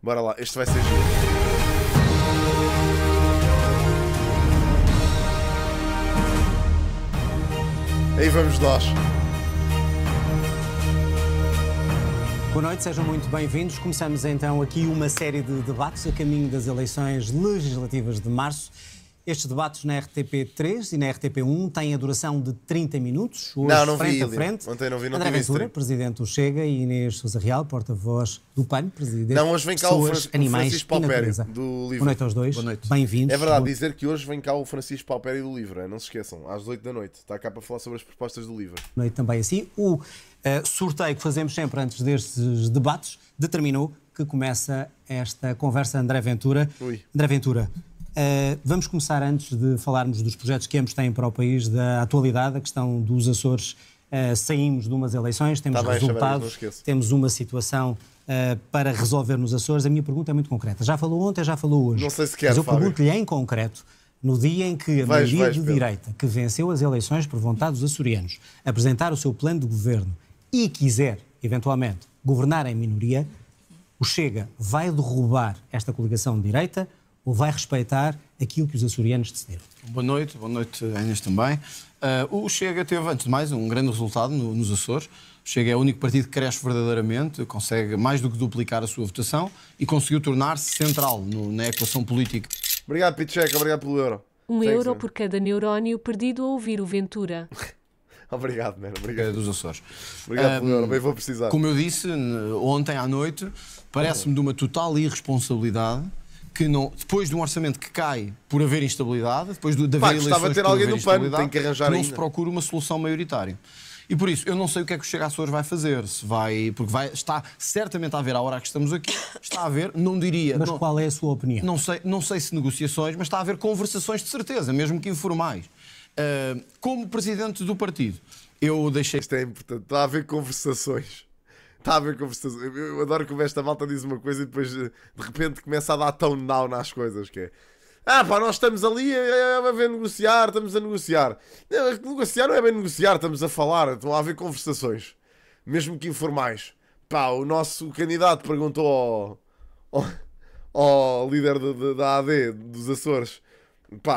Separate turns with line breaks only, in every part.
Bora lá, este vai ser giro. Aí vamos nós.
Boa noite, sejam muito bem-vindos. Começamos então aqui uma série de debates a caminho das eleições legislativas de março. Estes debates na RTP3 e na RTP1 têm a duração de 30 minutos. Hoje,
não
frente
vi,
a frente.
Ontem não vi, não
André
tive
Ventura,
stream.
presidente do Chega, e Inês Sousa Real, porta-voz do PAN, presidente
Não, hoje vem cá o
Pessoas, Animais
Francisco
e
Palpério,
Natureza.
do livro.
Boa noite aos dois.
Boa noite.
Bem-vindos.
É verdade, dizer que hoje vem cá o Francisco Palpério do livro, não se esqueçam, às 8 da noite. Está cá para falar sobre as propostas do livro.
Boa noite também assim. O sorteio que fazemos sempre antes destes debates determinou que começa esta conversa André Ventura.
Ui.
André Ventura, vamos começar antes de falarmos dos projetos que ambos têm para o país, da atualidade, a questão dos Açores. Saímos de umas eleições, temos
Tá bem,
resultados,
não esqueço.
temos uma situação para resolver nos Açores. A minha pergunta é muito concreta. Já falou ontem, já falou hoje.
Não sei se quer,
mas eu
Fábio.
pergunto-lhe em concreto, no dia em que a maioria de direita, que venceu as eleições por vontade dos açorianos, apresentar o seu plano de governo e quiser, eventualmente, governar em minoria, o Chega vai derrubar esta coligação de direita ou vai respeitar aquilo que os açorianos decidiram?
Boa noite a Inês também. O Chega teve, antes de mais, um grande resultado nos Açores. O Chega é o único partido que cresce verdadeiramente, consegue mais do que duplicar a sua votação e conseguiu tornar-se central na equação política.
Obrigado, Picheca, obrigado pelo euro.
€1 por cada neurónio perdido a ouvir o Ventura.
Obrigado, man. Obrigado.
Dos Açores.
Obrigado pelo euro, bem vou precisar.
Como eu disse ontem à noite, parece-me de uma total irresponsabilidade que depois de um orçamento que cai por haver instabilidade, depois de haver eleições
gostava de ter
por
alguém
haver
no pano,
instabilidade,
tem que arranjar
não
ainda.
se procura uma solução maioritária. E por isso, eu não sei o que é que o Chega Açores vai fazer. Está certamente a haver, à hora que estamos aqui, está a haver, não diria...
Mas qual é a sua opinião?
Não sei se negociações, mas está a haver conversações de certeza, mesmo que informais. Como presidente do partido, eu deixei...
Isto é importante, está a haver conversações. Está a haver conversações. Eu adoro como esta malta diz uma coisa e depois de repente começa a dar tone down às coisas, que é... nós estamos ali a ver negociar, estamos a negociar. Não, negociar não é bem negociar, estamos a falar, estão a haver conversações, mesmo que informais. O nosso candidato perguntou ao líder da AD dos Açores,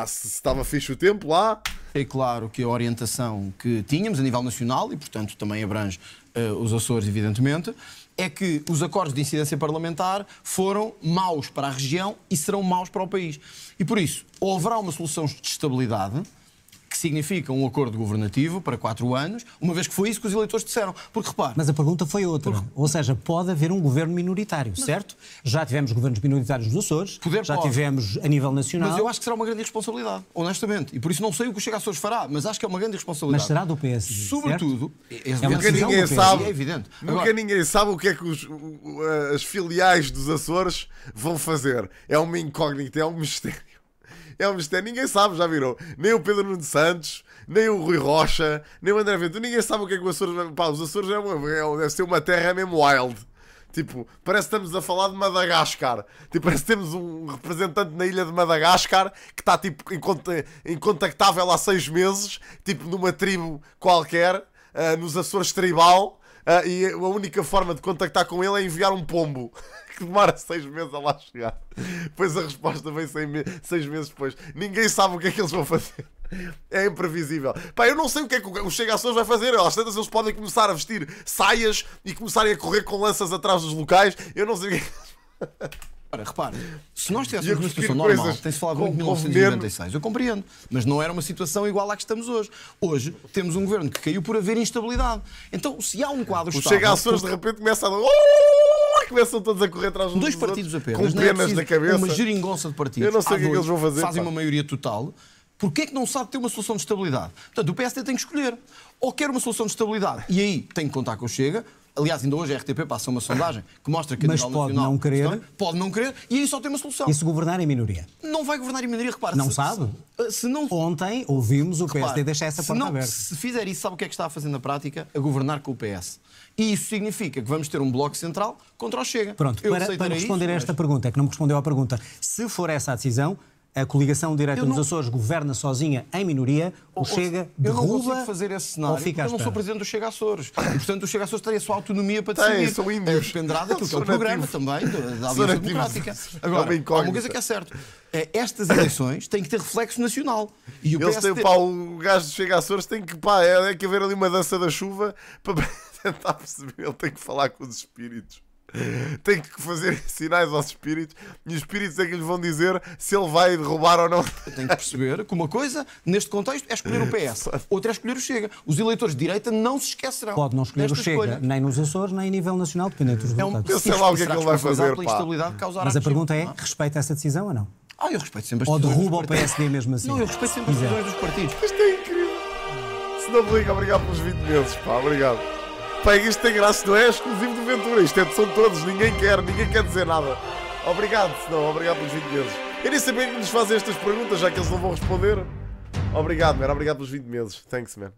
se estava fixe o tempo lá.
É claro que a orientação que tínhamos a nível nacional, e portanto também abrange os Açores, evidentemente, é que os acordos de incidência parlamentar foram maus para a região e serão maus para o país. E por isso, ou haverá uma solução de estabilidade, que significa um acordo governativo para 4 anos, uma vez que foi isso que os eleitores disseram. Porque, repare...
Mas a pergunta foi outra. Ou seja, pode haver um governo minoritário, certo? Já tivemos governos minoritários nos Açores, tivemos a nível nacional...
Mas eu acho que será uma grande irresponsabilidade, honestamente. E por isso não sei o que o Chega Açores fará, mas acho que é uma grande irresponsabilidade.
Mas será do PSD,
sobretudo,
nunca ninguém sabe,
é evidente.
Nunca ninguém sabe o que é que as filiais dos Açores vão fazer. É uma incógnita, é um mistério. É um mistério, ninguém sabe, já viram? Nem o Pedro Nuno Santos, nem o Rui Rocha, nem o André Ventura, ninguém sabe o que é que o Açores... os Açores deve ser uma terra mesmo wild. Tipo, parece que estamos a falar de Madagascar. Tipo, parece que temos um representante na ilha de Madagascar que está tipo incontactável há 6 meses, tipo numa tribo qualquer, nos Açores tribal, e a única forma de contactar com ele é enviar um pombo. Que demora 6 meses a lá chegar. Depois a resposta vem 6 meses depois. Ninguém sabe o que é que eles vão fazer. É imprevisível. Eu não sei o que é que o Chega Açores vai fazer. Às tantas eles podem começar a vestir saias e começarem a correr com lanças atrás dos locais. Eu não sei o que é que...
Repare, se nós tivéssemos uma situação normal, tem-se falado muito de 1996, eu compreendo, mas não era uma situação igual à que estamos hoje. Hoje temos um governo que caiu por haver instabilidade. Então, se há um quadro estável...
O Chega Açores de repente começa a... Começam todos a correr atrás dos
dois partidos apenas,
com penas na cabeça.
Uma geringonça de partidos.
Eu não sei o que é que eles vão fazer.
Fazem uma maioria total. Porquê é que não sabe ter uma solução de estabilidade? Portanto, o PSD tem que escolher. Ou quer uma solução de estabilidade, e aí tem que contar com o Chega. Aliás, ainda hoje a RTP passa uma sondagem que mostra que a nível nacional...
Mas pode não querer.
Pode não querer, e aí só tem uma solução.
E se governar em minoria?
Não vai governar em minoria, repara.
Não sabe?
Se não...
Ontem ouvimos o PSD deixar essa porta aberta.
Se fizer isso, sabe o que é que está a fazer na prática? A governar com o PS. E isso significa que vamos ter um bloco central contra o Chega.
Pronto, para responder a esta pergunta, é que não me respondeu à pergunta, se for essa a decisão, a coligação de direita nos Açores governa sozinha em minoria, o Chega derruba.
Eu não consigo fazer esse cenário, porque eu não sou presidente do Chega Açores. E, portanto, o Chega Açores tem a sua autonomia para decidir.
São índios.
Dependerá daquilo que é o programa também, da Aliança Democrática. Agora, há uma coisa que é certo. Estas eleições têm que ter reflexo nacional. E o
o gajo do Chega Açores tem que, é que haver ali uma dança da chuva para tentar perceber. Ele tem que falar com os espíritos. Tem que fazer sinais aos espíritos e os espíritos é que lhe vão dizer se ele vai derrubar ou não.
Tem que perceber que uma coisa, neste contexto, é escolher o PS, outra é escolher o Chega. Os eleitores de direita não se esquecerão.
Pode não escolher o Chega, nem nos Açores, nem a nível nacional, dependendo dos resultados.
Eu sei lá o que é que ele vai fazer.
Mas a pergunta é: respeita essa decisão ou não?
Eu respeito sempre as
decisões. Ou derruba o PSD mesmo assim?
Não, eu respeito sempre as decisões dos partidos.
Isto é incrível. Se não me liga, obrigado pelos 20 meses, obrigado. Isto tem graça, não é exclusivo do Ventura. Isto são todos, ninguém quer dizer nada. Obrigado pelos 20 meses. Eu nem sabia que nos fazem estas perguntas, já que eles não vão responder. Obrigado, man, obrigado pelos 20 meses. Thanks, man.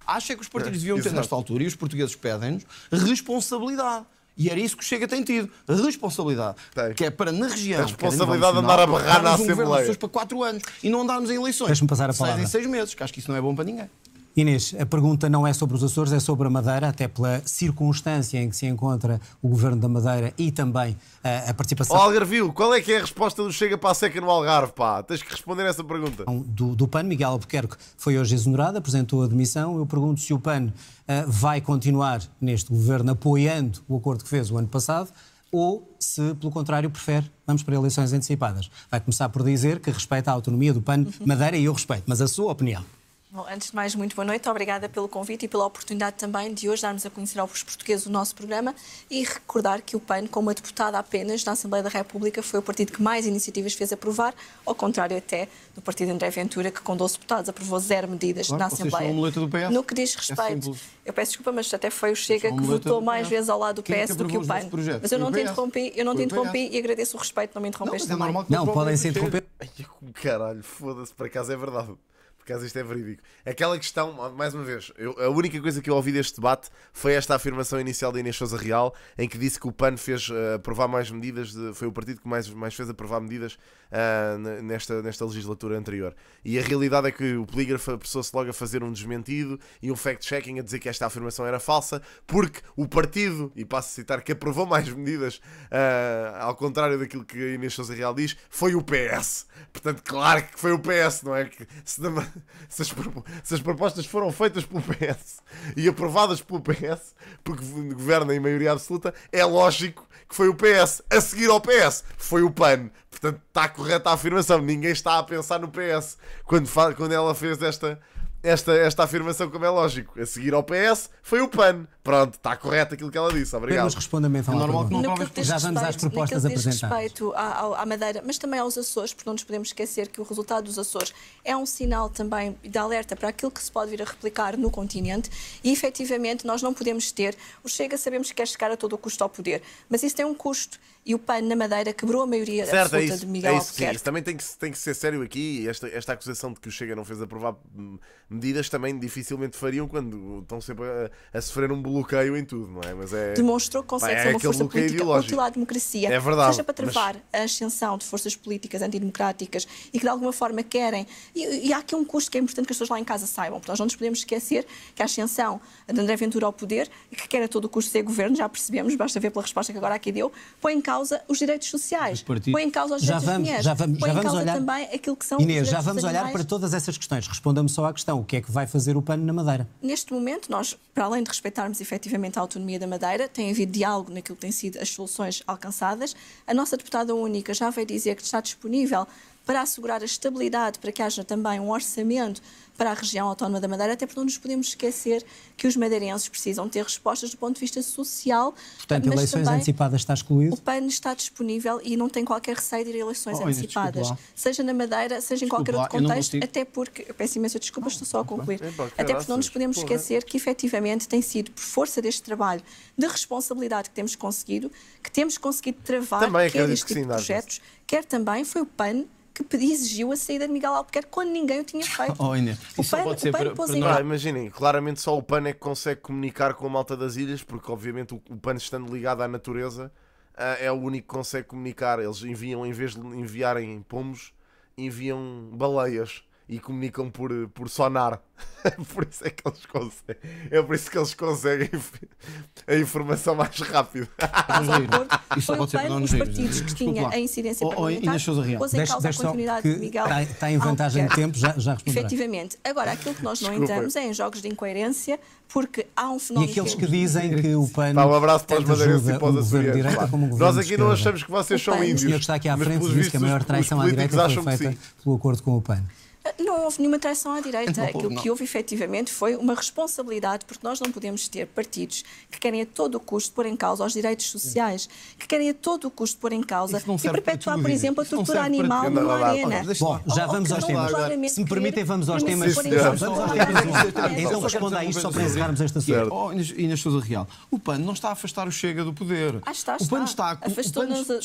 Acho que os partidos deviam ter nesta altura, e os portugueses pedem-nos, responsabilidade. E era isso que o Chega tem tido. Responsabilidade. Que é para, na região...
A responsabilidade de andar a berrar na Assembleia.
Para 4 anos e não andarmos em eleições.
Deixa-me passar a palavra.
6 em 6 meses, que acho que isso não é bom para ninguém.
Inês, a pergunta não é sobre os Açores, é sobre a Madeira, até pela circunstância em que se encontra o Governo da Madeira e também a participação...
Algarvio, qual é que é a resposta do Chega para a seca no Algarve, Tens que responder essa pergunta.
Do PAN, Miguel Albuquerque foi hoje exonerado, apresentou a demissão. Eu pergunto se o PAN vai continuar neste Governo apoiando o acordo que fez o ano passado ou se, pelo contrário, prefere vamos para eleições antecipadas. Vai começar por dizer que respeita a autonomia do PAN Madeira e eu respeito, mas a sua opinião?
Bom, antes de mais, muito boa noite. Obrigada pelo convite e pela oportunidade também de hoje darmos a conhecer aos portugueses o nosso programa e recordar que o PAN, como uma deputada apenas na Assembleia da República, foi o partido que mais iniciativas fez aprovar, ao contrário até do partido André Ventura, que com 12 deputados aprovou 0 medidas na Assembleia.
Do PS.
No que diz respeito, eu peço desculpa, mas até foi o Chega que votou mais vezes ao lado do PS do que o PAN. Mas eu não te interrompi, e agradeço o respeito, não me interrompeste também.
Não, podem se interromper.
Caralho, foda-se, por acaso é verdade. Por acaso isto é verídico. Aquela questão, mais uma vez, a única coisa que eu ouvi deste debate foi esta afirmação inicial da Inês Sousa Real, em que disse que o PAN fez aprovar mais medidas, foi o partido que mais fez aprovar medidas nesta legislatura anterior. E a realidade é que o polígrafo apressou-se logo a fazer um desmentido e um fact-checking a dizer que esta afirmação era falsa, porque o partido, e passo a citar, que aprovou mais medidas, ao contrário daquilo que a Inês Sousa Real diz, foi o PS. Portanto, claro que foi o PS, não é? Que se as propostas foram feitas pelo PS e aprovadas pelo PS, porque governa em maioria absoluta, é lógico que foi o PS. A seguir ao PS foi o PAN. Portanto, está correta a afirmação. Ninguém está a pensar no PS quando ela fez esta afirmação, como é lógico. A seguir ao PS foi o PAN. Pronto, está correto aquilo que ela disse. Obrigado.
Mas responda-me então. Já vamos às propostas apresentadas.
No que diz respeito à Madeira, mas também aos Açores, porque não nos podemos esquecer que o resultado dos Açores é um sinal também de alerta para aquilo que se pode vir a replicar no continente e, efetivamente, nós não podemos ter... O Chega sabemos que quer chegar a todo o custo ao poder, mas isso tem um custo. E o PAN na Madeira quebrou a maioria absoluta de Miguel Albuquerque.
Isso também tem que ser sério aqui. Esta acusação de que o Chega não fez aprovar medidas também dificilmente fariam quando estão sempre a sofrer um bloqueio em tudo, não é? Mas
demonstrou que consegue ser uma força política útil à democracia.
É verdade.
Seja para travar a ascensão de forças políticas antidemocráticas e que de alguma forma querem... E há aqui um custo que é importante que as pessoas lá em casa saibam. Porque nós não nos podemos esquecer que a ascensão de André Ventura ao poder, que quer a todo o custo ser governo, já percebemos, basta ver pela resposta que agora aqui deu, põe em causa os direitos sociais, põe em causa os direitos das mulheres, põe em causa também aquilo que são os direitos dos animais.
Inês, já vamos olhar para todas essas questões. Responda-me só à questão. O que é que vai fazer o PAN na Madeira?
Neste momento, nós, para além de respeitarmos efetivamente a autonomia da Madeira, tem havido diálogo naquilo que têm sido as soluções alcançadas. A nossa deputada única já veio dizer que está disponível para assegurar a estabilidade, para que haja também um orçamento para a região autónoma da Madeira, até porque não nos podemos esquecer que os madeirenses precisam ter respostas do ponto de vista social.
Portanto, eleições antecipadas está excluído?
O PAN está disponível e não tem qualquer receio de ir a eleições antecipadas, seja na Madeira, seja em qualquer outro contexto, até porque, eu peço imensa desculpa, estou só a concluir, até porque não nos podemos esquecer que efetivamente tem sido por força deste trabalho de responsabilidade que temos conseguido travar
também
quer este tipo de projetos, quer também foi o PAN que exigiu a saída de Miguel Albuquerque quando ninguém o tinha feito.
O PAN
pôs em
imaginem, claramente só o PAN é que consegue comunicar com a malta das ilhas, porque obviamente o PAN estando ligado à natureza é o único que consegue comunicar. Eles enviam, em vez de enviarem pomos, enviam baleias e comunicam por sonar. Por isso é que eles conseguem. É por isso que eles conseguem a informação mais rápido.
Isso pode ser para não nos
os partidos que tinham a incidência parlamentar, pôs em causa a continuidade de Miguel.
Está em vantagem de tempo, já responderá.
Efetivamente. Agora, aquilo que nós não entramos é em jogos de incoerência, porque há um fenómeno...
E aqueles que dizem que o PAN
um abraço para os madeirenses e para os
açorianos, direita, como o governo
nós aqui não achamos que vocês são índios.
O senhor que está aqui à frente diz que a maior traição à direita foi feita pelo acordo com o PAN.
Não houve nenhuma traição à direita. Aquilo que houve, efetivamente, foi uma responsabilidade, porque nós não podemos ter partidos que querem a todo o custo pôr em causa os direitos sociais, que querem a todo o custo pôr em causa e perpetuar, por exemplo, a tortura animal numa arena.
Bom, já vamos aos temas. Se me permitem, vamos aos temas. Vamos aos temas. Então responda a isto só para encerrarmos esta assunto.
Inês Sousa Real, o PAN não está a afastar o Chega do poder.
O PAN está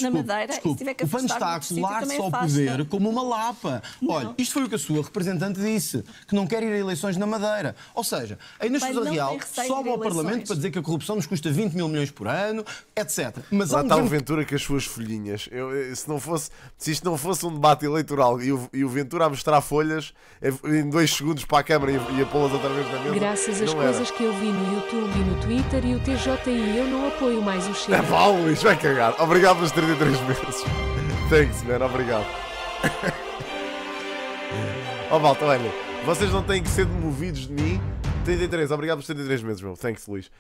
na Madeira e se tiver que afastar
o PAN está a colar-se ao poder como uma lapa. Olha, isto foi o que a sua representante disse, que não quer ir a eleições na Madeira. Ou seja, a Inês Sousa Real sobe ao Parlamento para dizer que a corrupção nos custa 20 mil milhões por ano, etc. Mas
lá está o Ventura com as suas folhinhas. Se isto não fosse um debate eleitoral e o Ventura a mostrar folhas em 2 segundos para a Câmara e a pô-las outra vez na mesa.
Graças às coisas que eu vi no YouTube e no Twitter e o TJI, eu não apoio mais o Chega.
Paulo, Luís, vai cagar. Obrigado pelos 33 meses. Thanks, man. Obrigado. Malta, olha, vocês não têm que ser demovidos de mim. 33, obrigado pelos 33 meses, meu. Thanks, Luís.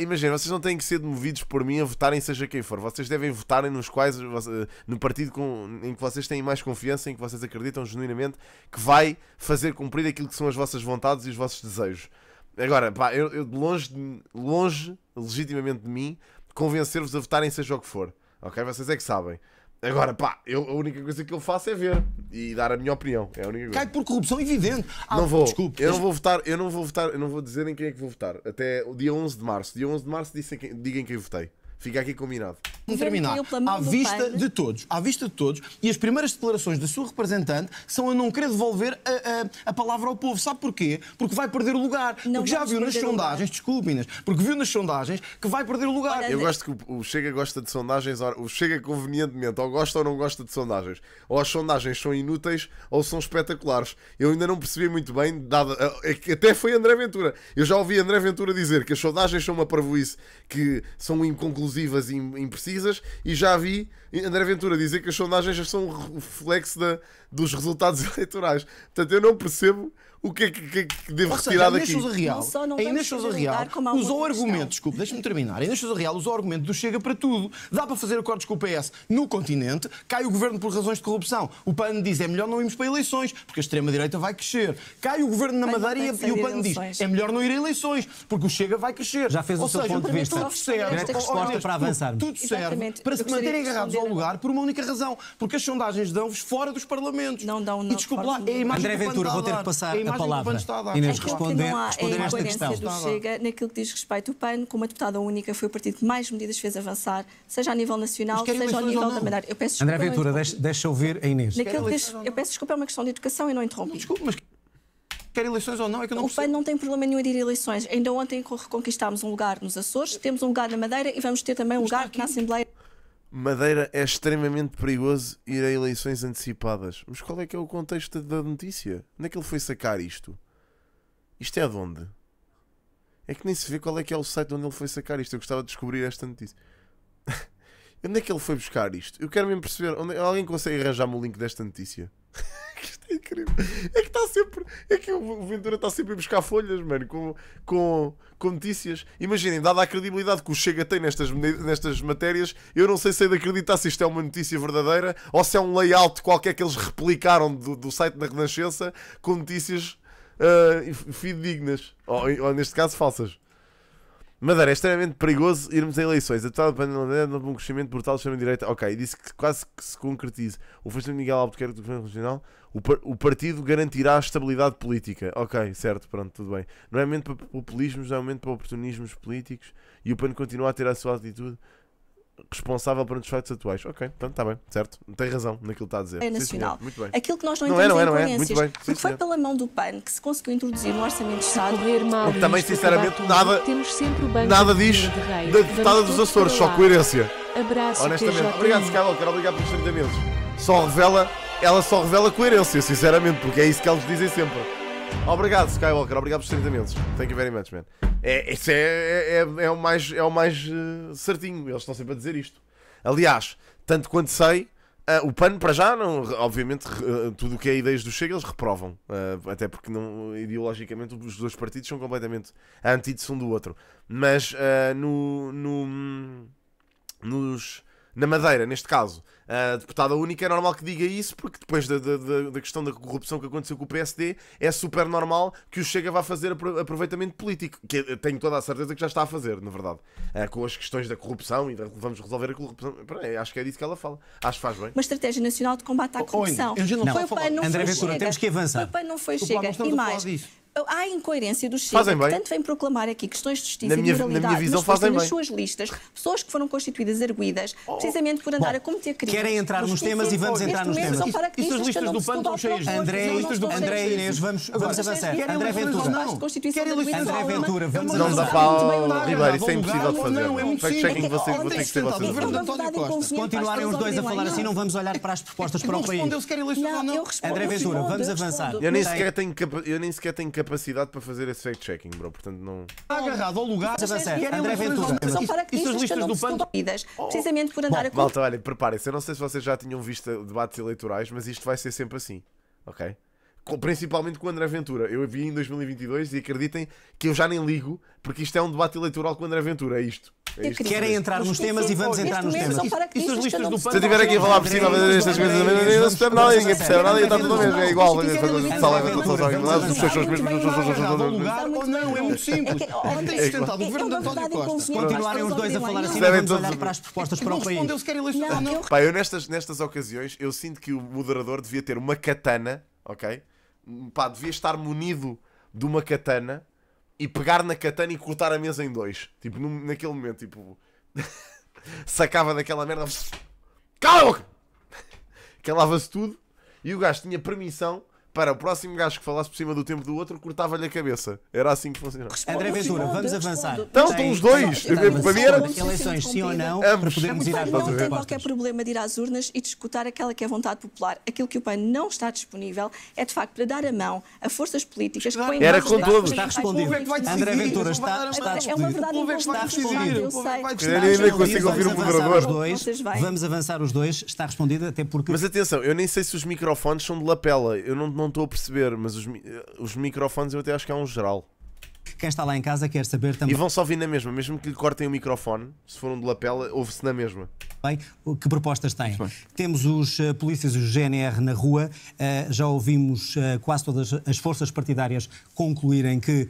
Imagina, vocês não têm que ser demovidos por mim a votarem seja quem for. Vocês devem votarem no partido em que vocês têm mais confiança, em que vocês acreditam genuinamente que vai fazer cumprir aquilo que são as vossas vontades e os vossos desejos. Agora, pá, eu de longe, legitimamente de mim, convencer-vos a votarem seja o que for. Ok? Vocês é que sabem. Agora, pá, a única coisa que eu faço é ver e dar a minha opinião. É a única coisa.
Cai por corrupção evidente.
Não vou. Desculpe. Eu não vou dizer em quem é que vou votar. Até o dia 11 de março. Dia 11 de março digam quem votei. Fica aqui combinado.
Terminar. À vista de todos. À vista de todos. E as primeiras declarações da sua representante são a não querer devolver a palavra ao povo. Sabe porquê? Porque vai perder o lugar. Porque já viu nas sondagens, desculpe, Inês, porque viu nas sondagens que vai perder o lugar.
Eu gosto que o Chega gosta de sondagens, o Chega convenientemente ou gosta ou não gosta de sondagens. Ou as sondagens são inúteis ou são espetaculares. Eu ainda não percebi muito bem, até foi André Ventura. Eu já ouvi André Ventura dizer que as sondagens são uma parvoíce, que são inconclusivas e imprecisas, e já vi André Ventura dizer que as sondagens são um reflexo dos resultados eleitorais. Portanto, eu não percebo o que é que devo retirar daqui.
A Inês Sousa Real usou argumentos, desculpe, deixa-me terminar. A Inês Sousa Real usou o argumento do Chega para tudo. Dá para fazer acordos com o PS no continente, cai o governo por razões de corrupção. O PAN diz é melhor não irmos para eleições, porque a extrema-direita vai crescer. Cai o governo na Madeira e o PAN diz é melhor não ir a eleições, porque o Chega vai crescer.
Já fez o seu ponto de vista.
Tudo serve,
resposta para avançarmos.
Tudo serve para se manterem agarrados ao lugar por uma única razão, porque as sondagens dão-vos fora dos parlamentos.
Não dão,
e desculpe lá, é a imagem
André Ventura, vou ter que passar a palavra. Inês, responder esta questão.
Do Chega, naquilo que diz respeito ao PAN, como a deputada única, foi o partido que mais medidas fez avançar, seja a nível nacional, seja ao nível da Madeira.
André Ventura, deixa ouvir a Inês.
Eu peço desculpa, é uma questão de educação e não interrompi.
Desculpe, mas quer eleições ou não? É que eu não percebo.
O PAN não tem problema nenhum de ir a eleições. Ainda ontem reconquistámos um lugar nos Açores, temos um lugar na Madeira e vamos ter também um lugar na Assembleia.
Madeira é extremamente perigoso ir a eleições antecipadas. Mas qual é que é o contexto da notícia? Onde é que ele foi sacar isto? Isto é de onde? É que nem se vê qual é que é o site onde ele foi sacar isto. Eu gostava de descobrir esta notícia. Onde é que ele foi buscar isto? Eu quero mesmo perceber. Alguém consegue arranjar-me o link desta notícia? Isto é incrível. É que está sempre. É que o Ventura está sempre a buscar folhas, mano, com notícias. Imaginem, dada a credibilidade que o Chega tem nestas matérias, eu não sei se é de acreditar se isto é uma notícia verdadeira ou se é um layout qualquer que eles replicaram do site da Renascença com notícias fidedignas, ou neste caso falsas. Madeira, é extremamente perigoso irmos a eleições. A deputada Panela de um crescimento brutal de extrema-direita. Ok, disse que quase que se concretize. O Funcionário Miguel Albuquerque do Governo Regional, o partido garantirá a estabilidade política. Ok, certo, pronto, tudo bem. Não é momento para populismos, não é momento para oportunismos políticos, e o PAN continua a ter a sua atitude responsável perante os fatos atuais. Ok, portanto, está bem, certo. Tem razão naquilo que está a dizer.
É nacional.
Sim, muito bem.
Aquilo que nós não entendemos
é incoerências,
muito bem. Porque foi pela mão do PAN que se conseguiu introduzir no Orçamento de Estado.
Também, sinceramente, nada diz
da
da deputada dos Açores, só coerência.
Abraço,
honestamente. Obrigado, Skywalker, obrigado pelos 30 meses. Só revela ela só revela coerência, sinceramente, porque é isso que eles dizem sempre. Obrigado, Skywalker, obrigado pelos 30 minutos. Thank you very much, man. Isso é o mais certinho, eles estão sempre a dizer isto. Aliás, tanto quanto sei, o PAN para já, não, obviamente, tudo o que é ideias do Chega eles reprovam, até porque não, ideologicamente os dois partidos são completamente a antítese um do outro. Mas na Madeira, neste caso, a deputada única é normal que diga isso, porque depois da questão da corrupção que aconteceu com o PSD, é super normal que o Chega vá fazer aproveitamento político, que eu tenho toda a certeza que já está a fazer, na verdade, com as questões da corrupção e vamos resolver a corrupção. Acho que é disso que ela fala. Acho que faz bem.
Uma estratégia nacional de combate à corrupção.
Foi
o PAN, não
André
foi
Ventura,
Chega.
temos que avançar.
O PAN não foi Chega. E mais, há a incoerência do Chega,
Fazem
que
bem.
tanto vem proclamar aqui questões de justiça
Na
e
minha
moralidade,
visão,
mas depois
fazem
nas
bem.
suas listas, pessoas que foram constituídas arguidas, precisamente por andar a cometer crimes.
Querem entrar nos temas e vamos entrar nos temas.
Isso as listas do PAN estão cheias.
André e Inês, vamos avançar. André Ventura, André Ventura, vamos
Não dá
avançar.
para Ribeiro, isso é impossível de fazer.
Não, é muito
Fact-checking
simples.
vou ter que ser vocês.
Governo de António Costa.
Se continuarem os dois a falar assim, não vamos olhar para as propostas para o país.
Respondeu se querem eleições ou não.
André Ventura, vamos avançar.
Eu nem sequer tenho capacidade para fazer esse fact-checking, bro. Portanto, não.
Está agarrado ao lugar.
André Ventura.
Isso as listas do PAN.
Precisamente por andar a
Malta, olha, preparem-se. Eu não sei se vocês já tinham visto debates eleitorais, mas isto vai ser sempre assim, ok? Principalmente com o André Ventura. Eu vi em 2022 e acreditem que eu já nem ligo, porque isto é um debate eleitoral com o André Ventura. É isto.
Querem entrar nos temas e vamos entrar nos temas.
Isso as listas do PAN.
Se eu estiver aqui a falar por cima a fazer estas coisas, não percebe nada, ninguém percebe nada e está tudo mesmo. É igual.
Não, é muito simples. Tem sustentado o governo de António Costa.
Se continuarem os dois a falar assim, não vamos olhar para as propostas para o país.
Respondeu se querem eleições ou não.
Pá, eu nestas ocasiões, eu sinto que o moderador devia ter uma katana, ok? Pá, devia estar munido de uma katana e pegar na katana e cortar a mesa em dois. Tipo, naquele momento, tipo... sacava daquela merda... Cala a boca! Calava-se tudo e o gajo tinha permissão para o próximo gajo que falasse por cima do tempo do outro, cortava-lhe a cabeça. Era assim que funcionava.
André Ventura, vamos avançar.
Então, estão os dois. Para mim era...
Eleições, sim ou não, para podermos ir às
Não
vossas
tem
propostas.
qualquer problema de ir às urnas e discutir aquela que é a vontade popular. Aquilo que o PAN não está disponível é, de facto, para dar a mão a forças políticas que põem...
Era com todos.
Está respondido. André Ventura está
É uma verdade
Está
incontestável, eu sei.
Eu nem consigo ouvir o moderador.
Vamos avançar os dois. Está respondido, até porque...
Mas atenção, eu nem sei se os microfones são de lapela. Eu não estou a perceber, mas os microfones eu até acho que é um geral.
Quem está lá em casa quer saber também
E vão só ouvir na mesma, mesmo que lhe cortem o microfone, se for um de lapela, ouve-se na mesma.
que propostas têm. Temos os polícias e o GNR na rua, já ouvimos quase todas as forças partidárias concluírem que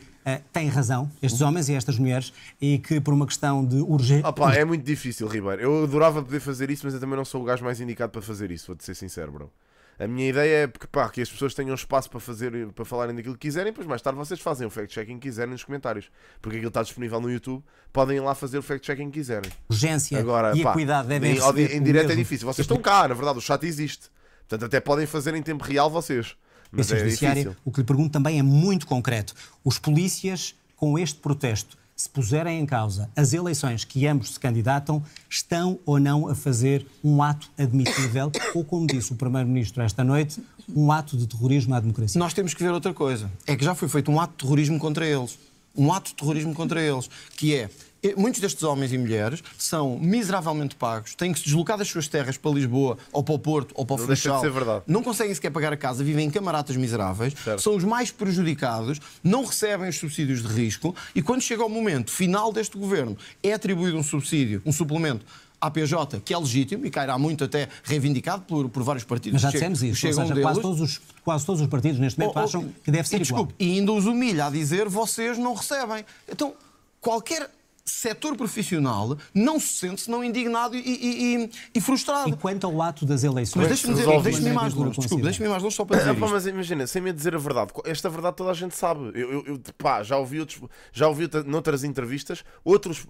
têm razão, estes homens e estas mulheres, e que por uma questão de urgência...
É muito difícil, Ribeiro. Eu adorava poder fazer isso, mas eu também não sou o gajo mais indicado para fazer isso, vou-te ser sincero, bro. A minha ideia é que as pessoas tenham espaço para falarem daquilo que quiserem, depois mais tarde vocês fazem o fact-checking que quiserem nos comentários. Porque aquilo está disponível no YouTube, podem ir lá fazer o fact-checking que quiserem.
Urgência
Agora,
e a cuidado devem receber
em direto é difícil. Vocês estão cá, na verdade, o chat existe. Portanto, até podem fazer em tempo real vocês. Mas é difícil.
O que lhe pergunto também é muito concreto. Os polícias, com este protesto, se puserem em causa as eleições que ambos se candidatam, estão ou não a fazer um ato admissível ou, como disse o Primeiro-Ministro esta noite, um ato de terrorismo à democracia?
Nós temos que ver outra coisa. É que já foi feito um ato de terrorismo contra eles. Um ato de terrorismo contra eles, que é... Muitos destes homens e mulheres são miseravelmente pagos, têm que se deslocar das suas terras para Lisboa, ou para o Porto, ou para o Funchal. Não conseguem sequer pagar a casa, vivem em camaratas miseráveis, são os mais prejudicados, não recebem os subsídios de risco e quando chega o momento final deste governo é atribuído um subsídio, um suplemento à PJ, que é legítimo e cairá muito até reivindicado por vários partidos.
Mas já dissemos isso, ou seja, quase todos os partidos neste momento acham que deve ser igual.
E ainda os humilha a dizer vocês não recebem. Então, qualquer setor profissional não se sente senão indignado e frustrado.
E quanto ao ato das eleições?
Mas deixe-me ir mais longe, desculpe, deixe-me ir mais longe só para dizer
mas imagina, sem me dizer a verdade, esta verdade toda a gente sabe. Já ouvi noutras entrevistas outros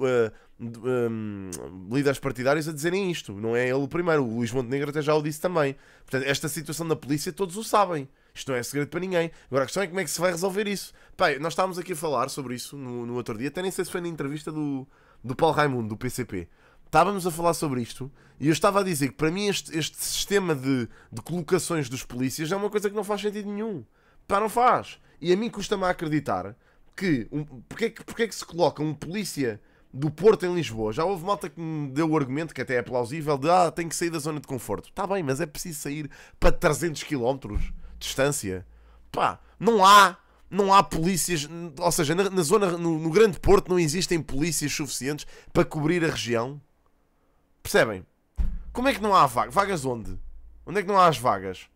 líderes partidários a dizerem isto. Não é ele o primeiro, o Luís Montenegro até já o disse também. Portanto, esta situação da polícia todos o sabem. Isto não é segredo para ninguém. Agora a questão é como é que se vai resolver isso. Pai, nós estávamos aqui a falar sobre isso no outro dia, até nem sei se foi na entrevista do Paulo Raimundo, do PCP. estávamos a falar sobre isto e eu estava a dizer que para mim este sistema de colocações dos polícias é uma coisa que não faz sentido nenhum. Pá, não faz. E a mim custa-me a acreditar que... Porque é que se coloca um polícia do Porto em Lisboa? Já houve malta que me deu o argumento, que até é plausível, de tem que sair da zona de conforto. Está bem, mas é preciso sair para 300 km de distância. Pá, não há polícias, ou seja, na zona, no Grande Porto não existem polícias suficientes para cobrir a região. Percebem? Como é que não há vagas? Vagas onde? Onde é que não há as vagas?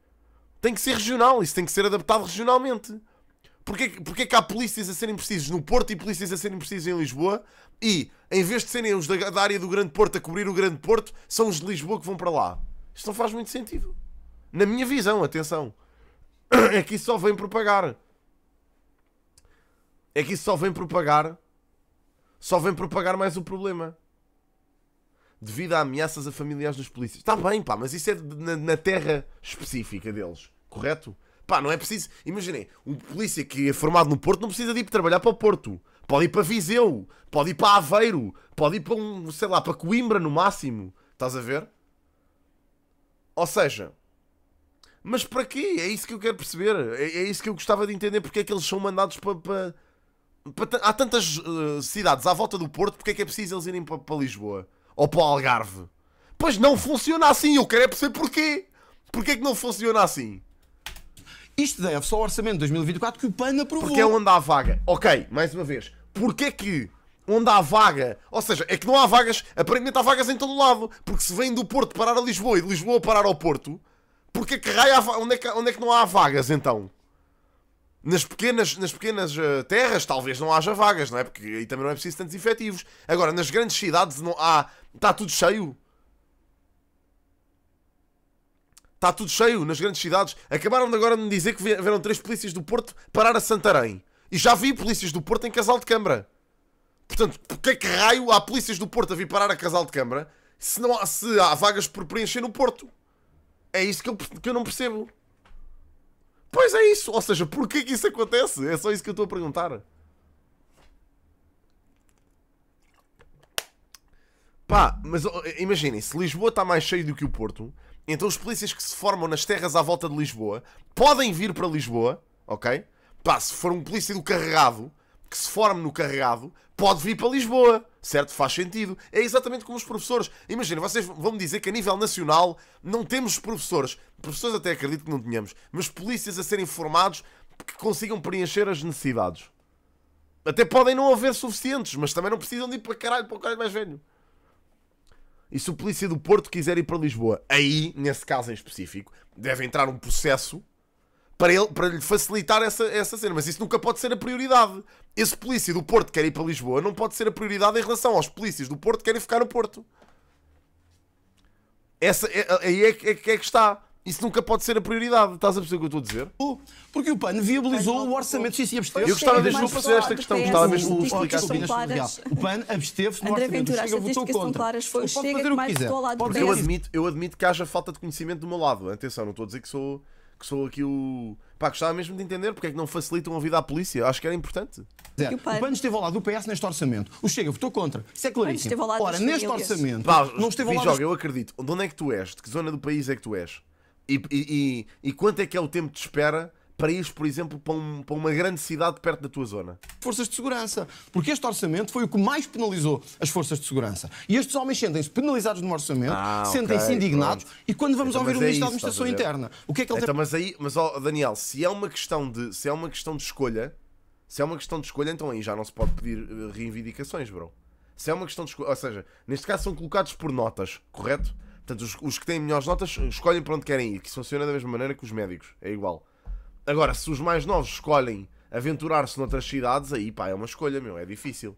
Tem que ser regional, isso tem que ser adaptado regionalmente. Porquê que há polícias a serem precisos no Porto e polícias a serem precisos em Lisboa e, em vez de serem os da área do Grande Porto a cobrir o Grande Porto, são os de Lisboa que vão para lá? Isto não faz muito sentido. Na minha visão, atenção. É que isso só vem propagar. Só vem propagar mais o problema. Devido a ameaças a familiares dos polícias. Está bem, pá, mas isso é na terra específica deles. Correto? Pá, não é preciso... Imaginem, um polícia que é formado no Porto não precisa de ir trabalhar para o Porto. Pode ir para Viseu. Pode ir para Aveiro. Pode ir para para Coimbra no máximo. Estás a ver? Ou seja... Mas para quê? É isso que eu quero perceber. É isso que eu gostava de entender. Porque é que eles são mandados para... Há tantas cidades à volta do Porto. Porque é que é preciso eles irem para Lisboa? Ou para o Algarve? Pois não funciona assim. Eu quero é perceber porquê. Porquê é que não funciona assim?
Isto deve-se ao orçamento de 2024 que o PAN aprovou.
Porque é onde há vaga. Ok, mais uma vez. Porquê que onde há vaga... Ou seja, é que não há vagas... Aparentemente há vagas em todo lado. Porque se vem do Porto parar a Lisboa e de Lisboa parar ao Porto... Porquê que raio onde é que não há vagas, então? Nas pequenas terras talvez não haja vagas, não é? Porque aí também não é preciso tantos efetivos. Agora, nas grandes cidades não há... Está tudo cheio. Está tudo cheio nas grandes cidades. Acabaram de agora de me dizer que vieram 3 polícias do Porto parar a Santarém. E já vi polícias do Porto em Casal de Câmara. Portanto, porque é que raio há polícias do Porto a vir parar a Casal de Câmara se há vagas por preencher no Porto? É isso que eu não percebo. Pois é isso. Ou seja, porquê que isso acontece? É só isso que eu estou a perguntar. Pá, mas imaginem, se Lisboa está mais cheio do que o Porto, então os polícias que se formam nas terras à volta de Lisboa podem vir para Lisboa, ok? Pá, se for um polícia do Carregado, que se forme no Carregado, pode vir para Lisboa. Certo? Faz sentido. É exatamente como os professores. Imagina, vocês vão-me dizer que a nível nacional não temos professores. Professores até acredito que não tenhamos. Mas polícias a serem formados que consigam preencher as necessidades. Até podem não haver suficientes, mas também não precisam de ir para o caralho mais velho. E se o polícia do Porto quiser ir para Lisboa, aí, nesse caso em específico, deve entrar um processo para lhe facilitar essa cena. Mas isso nunca pode ser a prioridade. Esse polícia do Porto que quer ir para Lisboa não pode ser a prioridade em relação aos polícias do Porto que querem ficar no Porto. Aí é que está. Isso nunca pode ser a prioridade. Estás a perceber o que eu estou a dizer?
Porque o PAN viabilizou o orçamento. Sim, absteve.
Eu gostava mesmo de perceber esta questão. Gostava mesmo de explicar.
O PAN absteve-se no orçamento. O Chega votou contra. Pode fazer o que quiser.
Eu admito que haja falta de conhecimento do meu lado. Atenção, não estou a dizer que sou aqui o... Pá, gostava mesmo de entender porque é que não facilitam a vida à polícia. Acho que era importante.
O PAN esteve ao lado do PS neste orçamento. O Chega votou contra. Isso é claríssimo. Ora, neste orçamento...
Pá, não esteve ao lado... Eu acredito. De onde é que tu és? De que zona do país é que tu és? E quanto é que é o tempo de espera para ires, por exemplo, para uma grande cidade perto da tua zona?
Forças de segurança. Porque este orçamento foi o que mais penalizou as forças de segurança. E estes homens sentem-se penalizados no orçamento, sentem-se indignados. Pronto. E quando vamos ouvir o Ministro da Administração Interna, o que é que ele
tem... Mas Daniel, se é uma questão de escolha, então aí já não se pode pedir reivindicações, bro. Se é uma questão de escolha, ou seja, neste caso são colocados por notas, correto? Portanto, os que têm melhores notas escolhem para onde querem ir, que isso funciona da mesma maneira que os médicos, é igual. Agora, se os mais novos escolhem aventurar-se noutras cidades, aí pá, é uma escolha, é difícil.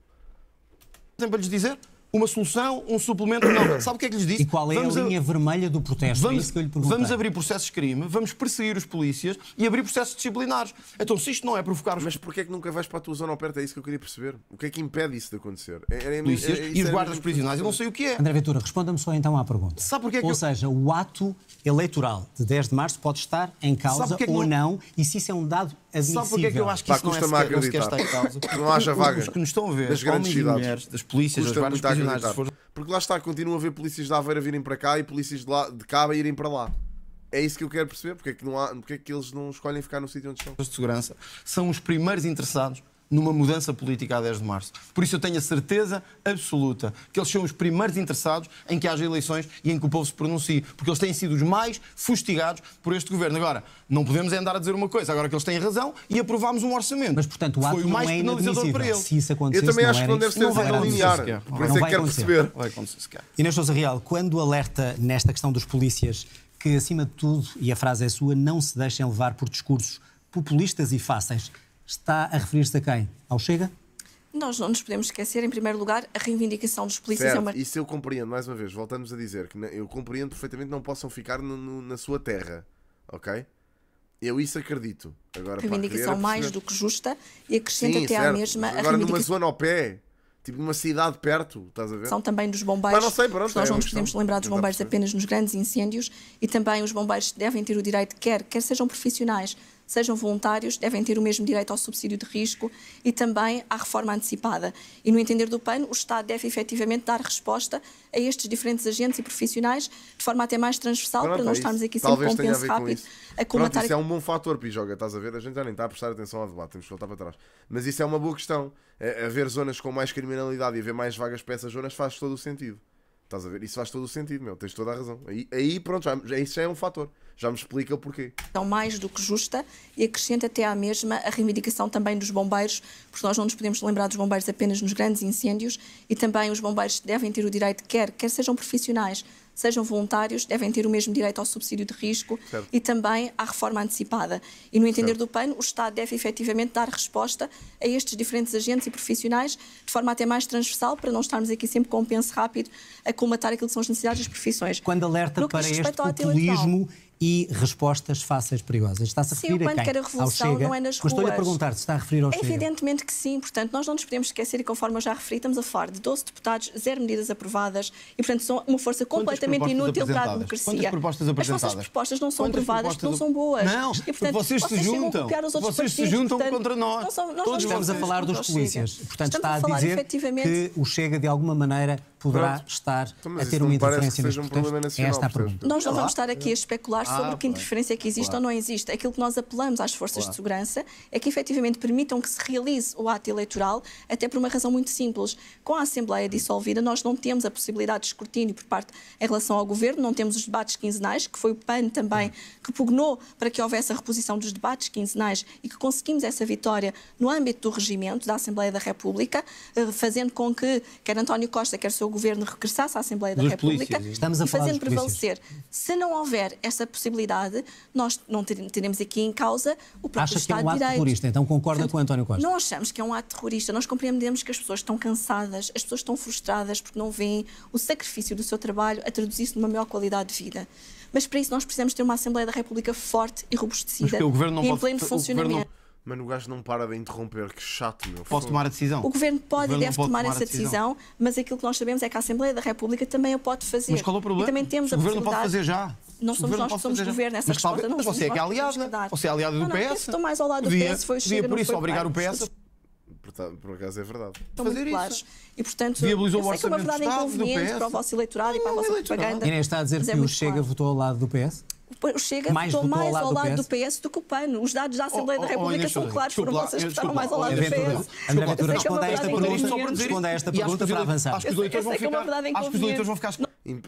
Para lhes dizer uma solução, um suplemento, não. Sabe o que é que lhes disse?
E qual é a linha vermelha do protesto? É isso que eu lhe perguntei.
Vamos abrir processos de crime, vamos perseguir os polícias e abrir processos disciplinares. Então, se isto não é provocar...
Mas porquê é que nunca vais para a tua zona ao perto? É isso que eu queria perceber. O que é que impede isso de acontecer?
E os guardas prisionais, eu não sei o que é.
André Ventura, responda-me só então à pergunta.
Sabe porquê que
Ou seja, o ato eleitoral de 10 de março pode estar em causa ou não, e se isso é um dado admissível.
Sabe porquê que eu acho que isso não sequer está em causa?
Não haja vagas.
Os que nos estão a ver,
das grandes
homens
cidades.
E mulheres, das polícias, das guardas prisionais,
Porque lá está, continua a haver polícias de Aveiro a virem para cá e polícias de cá a irem para lá. É isso que eu quero perceber, porque é que eles não escolhem ficar no sítio onde estão.
As de segurança são os primeiros interessados numa mudança política a 10 de março. Por isso eu tenho a certeza absoluta que eles são os primeiros interessados em que haja eleições e em que o povo se pronuncie, porque eles têm sido os mais fustigados por este governo. Agora, não podemos andar a dizer uma coisa, agora que eles têm razão, e aprovámos um orçamento.
Mas, portanto, o ato
foi o mais
não é
penalizador para
inadmissível.
eles.
Se isso acontecesse,
Eu também acho
não
que não
era
deve ser
isso.
assim linear. Por isso é que quero perceber.
Vai acontecer sequer.
Inês Sousa Real, quando alerta nesta questão dos polícias que, acima de tudo, e a frase é sua, não se deixem levar por discursos populistas e fáceis, está a referir-se a quem? Ao Chega?
Nós não nos podemos esquecer, em primeiro lugar, a reivindicação dos polícias
Certo,
é uma...
isso eu compreendo, mais uma vez, voltamos a dizer que eu compreendo perfeitamente que não possam ficar na sua terra, ok? Eu isso acredito. Agora,
reivindicação mais do que justa e acrescenta até à mesma a
agora numa
reivindicação
zona ao pé, tipo numa cidade perto, estás a ver?
são também dos bombeiros.
Não sei, pronto,
nós não
uma
nos podemos
questão.
lembrar dos bombeiros apenas nos grandes incêndios e também os bombeiros devem ter o direito, quer sejam profissionais, sejam voluntários, devem ter o mesmo direito ao subsídio de risco e também à reforma antecipada. E no entender do PAN, o Estado deve efetivamente dar resposta a estes diferentes agentes e profissionais de forma até mais transversal,
Pronto,
para não
é
estarmos
isso.
aqui sempre
Talvez
com um
tenha a
penso
ver com
rápido
isso.
a colmatar...
Pronto, isso é um bom fator, Pijoga, estás a ver? A gente já nem está a prestar atenção ao debate, temos que voltar para trás. Mas isso é uma boa questão. Haver zonas com mais criminalidade e haver mais vagas para essas zonas faz todo o sentido. Estás a ver? Isso faz todo o sentido, meu. Tens toda a razão. Aí pronto, isso já é um fator. Já me explica o porquê.
São mais do que justa e acrescenta até à mesma a reivindicação também dos bombeiros, porque nós não nos podemos lembrar dos bombeiros apenas nos grandes incêndios e também os bombeiros devem ter o direito, quer sejam profissionais, sejam voluntários, devem ter o mesmo direito ao subsídio de risco
certo.
E também à reforma antecipada. E no entender do PAN, o Estado deve efetivamente dar resposta a estes diferentes agentes e profissionais de forma até mais transversal, para não estarmos aqui sempre com um penso rápido a colmatar aquilo que são as necessidades das profissões.
Quando alerta para este populismo e respostas fáceis perigosas. Está-se a referir a quem?
A revolução
ao Chega?
não é nas
Mas estou-lhe a
ruas.
perguntar se está a referir ao Chega.
Evidentemente que sim, portanto, nós não nos podemos esquecer e conforme eu já referi, estamos a falar de 12 deputados, 0 medidas aprovadas e, portanto, são uma força completamente inútil para a democracia.
Quantas propostas apresentadas?
As vossas propostas não são aprovadas, porque não são boas.
Não,
e, portanto,
vocês se juntam.
Vocês
se juntam contra nós.
Todos
estamos a falar dos polícias. Portanto, está a dizer que o Chega, de alguma maneira, poderá estar a ter uma interferência neste protesto. É esta a pergunta.
Nós não vamos estar aqui a especular sobre que interferência que existe ou não existe. Aquilo que nós apelamos às forças de segurança é que efetivamente permitam que se realize o ato eleitoral, até por uma razão muito simples. Com a Assembleia dissolvida, nós não temos a possibilidade de escrutínio por parte em relação ao Governo, não temos os debates quinzenais, que foi o PAN também que pugnou para que houvesse a reposição dos debates quinzenais e que conseguimos essa vitória no âmbito do regimento da Assembleia da República, fazendo com que quer António Costa, quer o seu Governo regressasse à Assembleia da República e fazendo prevalecer. Se não houver essa possibilidade, nós não teremos aqui em causa o próprio Estado de Direito. Acha que é um ato
terrorista, então concorda com António Costa?
Não achamos que é um ato terrorista, nós compreendemos que as pessoas estão cansadas, as pessoas estão frustradas porque não veem o sacrifício do seu trabalho a traduzir-se numa maior qualidade de vida. Mas para isso nós precisamos ter uma Assembleia da República forte e robustecida e em pleno funcionamento.
Mano, o gajo não para de interromper, que chato, meu.
Posso tomar a decisão?
O Governo pode e deve tomar essa decisão, mas aquilo que nós sabemos é que a Assembleia da República também a pode fazer.
Mas qual é o problema?
E também temos
o Governo pode fazer já.
Não somos nós que somos Governo, essa resposta não.
Mas você é que é aliada. Você é aliada do PS.
Estou mais ao lado do PS, foi o Chega,
podia por isso obrigar o PS.
Por acaso é verdade.
Fazer isso. E, portanto,
viabilizou o
eu sei que é uma verdade inconveniente para o vosso eleitorado e para a vossa propaganda.
Inês está a dizer que o Chega votou ao lado do PS?
O Chega votou mais ao lado do PS do que o PAN. Os dados da Assembleia da República são claros, foram vocês que votaram mais ao lado do PS.
André Ventura, responda a esta pergunta para avançar.
Acho que os eleitores vão ficar...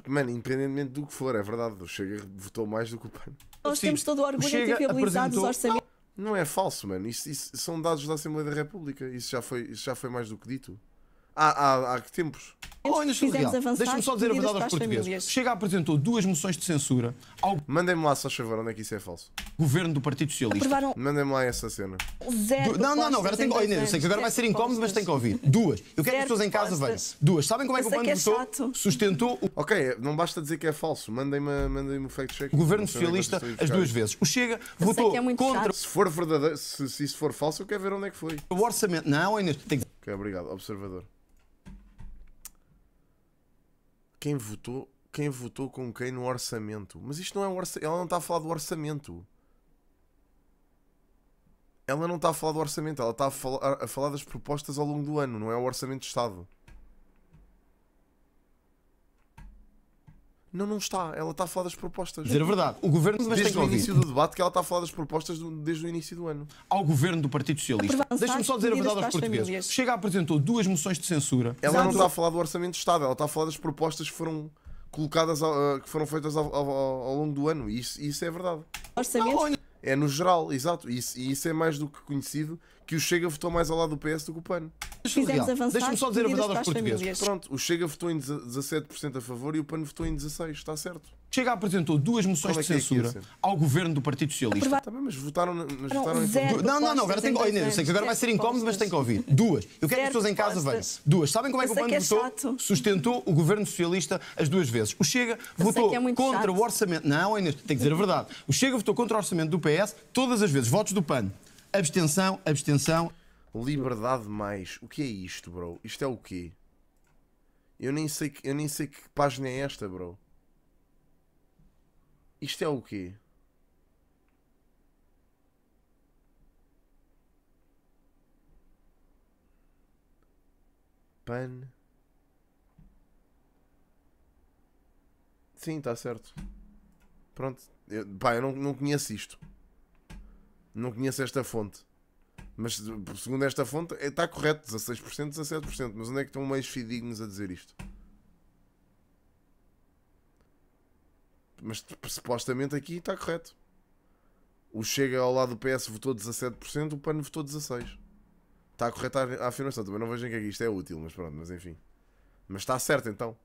Mano, independentemente do que for, é verdade, o Chega votou mais do que o PAN.
Nós temos todo o orgulho de ter viabilizado os orçamentos.
Não é falso, mano. Isso são dados da Assembleia da República. Isso já foi mais do que dito. Há que tempos?
Deixa-me só dizer a verdade aos portugueses. O Chega apresentou 2 moções de censura ao
Mandem-me lá, só favor, onde é que isso é falso?
Governo do Partido Socialista.
Mandem-me lá essa cena.
Não, agora tem que ouvir. Eu sei que agora vai ser incómodo, mas tem que ouvir. 2. Eu quero que as pessoas em casa vejam. 2. Sabem como é que o PAN votou? Sustentou o...
Ok, não basta dizer que é falso. Mandem-me o fact-check.
O Governo Socialista as 2 vezes. O Chega votou contra...
Se for verdadeiro, se isso for falso, eu quero ver onde é que foi.
O orçamento... Não, Inês, tem que...
Ok, obrigado. Observador. Quem votou com quem no orçamento? Mas isto não é um orçamento. Ela não está a falar do orçamento. Ela não está a falar do orçamento. Ela está a falar das propostas ao longo do ano. Não é o orçamento de Estado. Não está. Ela está a falar das propostas.
Dizer a verdade, o Governo
Desde o início do debate que ela está a falar das propostas desde o início do ano.
Ao Governo do Partido Socialista. Deixa-me só dizer a verdade aos portugueses. Chega apresentou 2 moções de censura.
Ela não está a falar do Orçamento de Estado, ela está a falar das propostas que foram colocadas, que foram feitas ao longo do ano. E isso é verdade.
Orçamento.
É no geral, exato. E isso é mais do que conhecido, que o Chega votou mais ao lado do PS do que o PAN.
Deixa-me só dizer a verdade aos portugueses.
Pronto, o Chega votou em 17% a favor e o PAN votou em 16%. Está certo.
Chega apresentou 2 moções de censura ao Governo do Partido Socialista.
Tá bem, mas votaram em
Não, agora tem que ouvir. Eu sei que agora vai ser incómodo, mas tem que ouvir. 2. Eu quero que as pessoas em casa vejam. 2. Sabem como é que o PAN votou? Sustentou o Governo Socialista as 2 vezes. O Chega votou contra o orçamento. Não, Inês, tem que dizer a verdade. O Chega votou contra o orçamento do PS todas as vezes. Votos do PAN. Abstenção, abstenção.
Liberdade mais. O que é isto, bro? Isto é o quê? Eu nem sei que página é esta, bro. Isto é o quê? PAN. Sim, está certo. Pronto. Eu não conheço isto. Não conheço esta fonte. Mas segundo esta fonte está correto. 16%, 17%. Mas onde é que estão meios fidedignos a dizer isto? Mas supostamente aqui está correto. O Chega ao lado do PS votou 17%, o PAN votou 16%. Está correta a afirmação. Também não vejam que isto é útil, mas pronto, mas enfim. Mas está certo então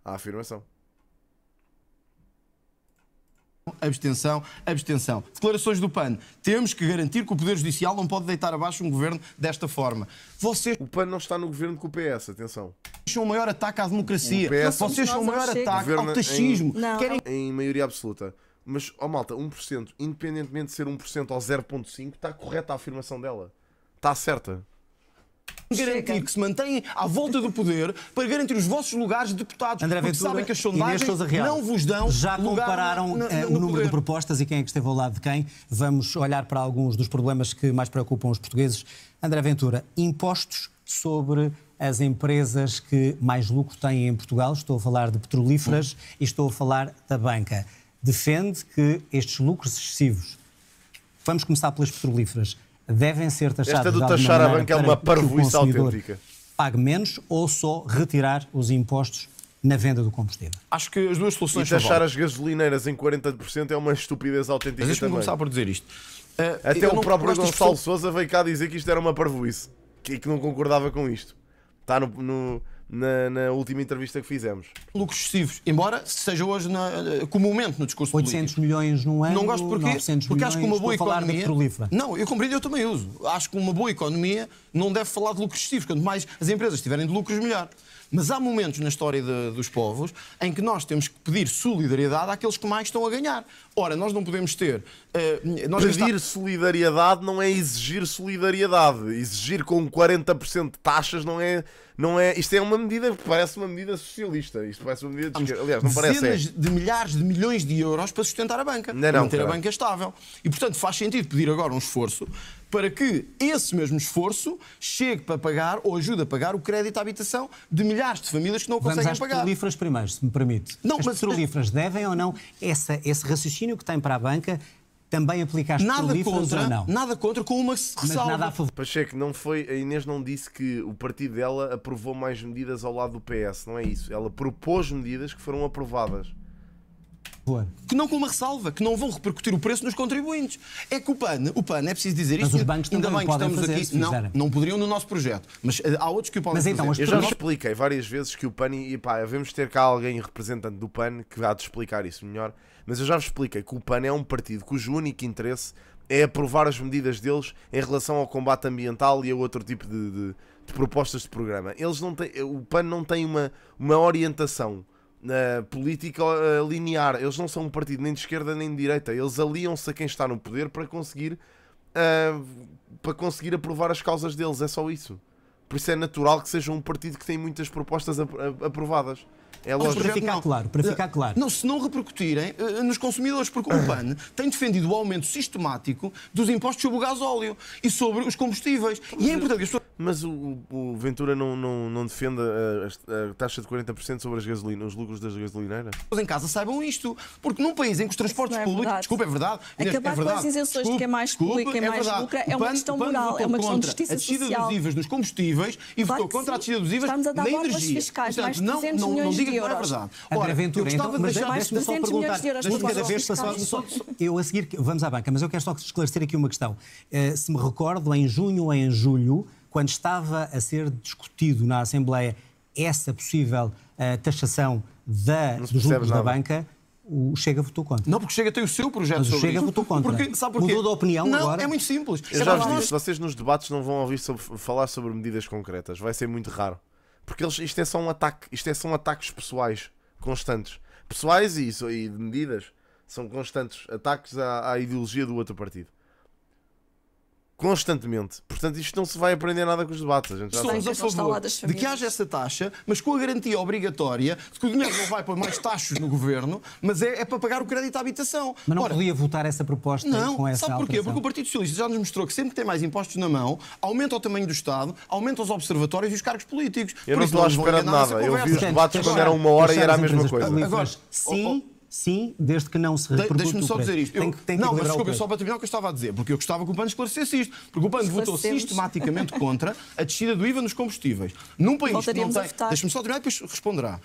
a afirmação.
Abstenção, abstenção. Declarações do PAN. Temos que garantir que o Poder Judicial não pode deitar abaixo um governo desta forma.
O PAN não está no governo com o PS, atenção.
Vocês são o maior ataque à democracia. Vocês são o maior ataque ao taxismo.
Em maioria absoluta. Mas, malta, 1%, independentemente de ser 1% ou 0,5%, está correta a afirmação dela. Está certa.
Garantir que se mantêm à volta do poder para garantir os vossos lugares de deputados.
André Ventura,
sabem que as sondagens não vos dão.
Já compararam o número de propostas e quem é que esteve ao lado de quem. Vamos olhar para alguns dos problemas que mais preocupam os portugueses. André Ventura, impostos sobre as empresas que mais lucro têm em Portugal. Estou a falar de petrolíferas e estou a falar da banca. Defende que estes lucros excessivos, vamos começar pelas petrolíferas, devem ser taxados.
Esta do taxar a banca é uma parvoíce autêntica.
Pague menos ou só retirar os impostos na venda do combustível?
Acho que as duas soluções
são válidas. E taxar as gasolineiras em 40% é uma estupidez autêntica.
Mas deixa-me começar por dizer isto.
Até o próprio Gonçalo Sousa veio cá dizer que isto era uma parvoíce. Que não concordava com isto. Está na última entrevista que fizemos.
Lucros excessivos, embora seja hoje comumente no discurso
800 político. Milhões num ano,
não gosto porque
900
porque acho que uma boa
economia...
Não, eu compreendo, eu também uso. Acho que uma boa economia não deve falar de lucros excessivos. Quanto mais as empresas tiverem de lucros, melhor. Mas há momentos na história dos povos em que nós temos que pedir solidariedade àqueles que mais estão a ganhar. Ora, nós não podemos ter...
Pedir solidariedade não é exigir solidariedade. Exigir com 40% de taxas não é... Isto é uma medida que parece uma medida socialista. Isto parece uma medida de... Aliás, não parece.
Dezenas de milhares de milhões de euros para sustentar a banca. Para manter a banca estável. E, portanto, faz sentido pedir agora um esforço para que esse mesmo esforço chegue para pagar ou ajude a pagar o crédito à habitação de milhares de famílias que não conseguem pagar.
Vamos às petrolíferas primeiro, se me permite. As petrolíferas devem ou não esse raciocínio que tem para a banca também aplicar às petrolíferas ou não?
Nada contra, com uma ressalva.
Nada a favor.
Pacheco, não foi, a Inês não disse que o partido dela aprovou mais medidas ao lado do PS, não é isso. Ela propôs medidas que foram aprovadas.
Que não com uma ressalva, que não vão repercutir o preço nos contribuintes. É que o PAN é preciso dizer isto.
Mas os bancos
ainda
também
bem que
podem
estamos
fazer,
aqui. Não poderiam no nosso projeto, mas há outros que o podem fazer.
Eu já expliquei várias vezes que o PAN, e devemos ter cá alguém representante do PAN que vá te explicar isso melhor, mas eu já vos expliquei que o PAN é um partido cujo único interesse é aprovar as medidas deles em relação ao combate ambiental e a outro tipo de propostas de programa. O PAN não tem uma orientação política linear. Eles não são um partido nem de esquerda nem de direita. Eles aliam-se a quem está no poder para conseguir aprovar as causas deles. É só isso. Por isso é natural que seja um partido que tem muitas propostas aprovadas. É lógico.
Para ficar claro.
Não, se não repercutirem nos consumidores, porque o PAN tem defendido o aumento sistemático dos impostos sobre o gasóleo e sobre os combustíveis. E é importante que as pessoas...
Mas o Ventura não defende a taxa de 40% sobre as gasolinas, os lucros das gasolineiras?
Em casa saibam isto, porque num país em que os transportes públicos... Desculpa, é verdade.
Acabar com as isenções de quem mais polui e quem mais lucra é uma questão moral, é uma questão de justiça social.
A descida dos IVAs nos combustíveis e votou contra a descida dos IVAs na energia.
Fiscais, mais de 300 milhões de euros.
Não é verdade.
André Ventura, então, mas deixe-me só perguntar, eu a seguir, vamos à banca, mas eu quero só esclarecer aqui uma questão. Se me recordo, em junho ou em julho, quando estava a ser discutido na Assembleia essa possível taxação dos lucros da banca, o Chega votou contra.
Não, porque o Chega tem o seu projeto
mas
sobre
o Chega
isso.
votou contra.
Porque, sabe porquê?
Mudou de opinião
não,
agora?
É muito simples.
Eu já vos disse, vocês nos debates não vão ouvir falar sobre medidas concretas. Vai ser muito raro. Porque isto é só um ataque. Isto são ataques pessoais, constantes. Pessoais e de medidas são constantes. Ataques à ideologia do outro partido. Constantemente. Portanto, isto não se vai aprender nada com os debates. A gente já
Somos a favor de que haja essa taxa, mas com a garantia obrigatória de que o dinheiro não vai para mais taxas no governo, mas é para pagar o crédito à habitação.
Mas não podia votar essa proposta com essa
sabe porquê?
alteração?
Porque o Partido Socialista já nos mostrou que sempre que tem mais impostos na mão, aumenta o tamanho do Estado, aumenta os observatórios e os cargos políticos.
Eu não estou à espera de nada. Eu vi os debates quando era 1 hora e era a mesma coisa.
Agora, sim, desde que não se repercute.
Deixa-me só dizer isto.
Não,
mas desculpa, só para terminar o que eu estava a dizer, porque eu gostava que o PAN esclarecesse isto. Porque o PAN votou sistematicamente contra a descida do IVA nos combustíveis. Num país que não tem... Deixa-me só terminar e depois responderá.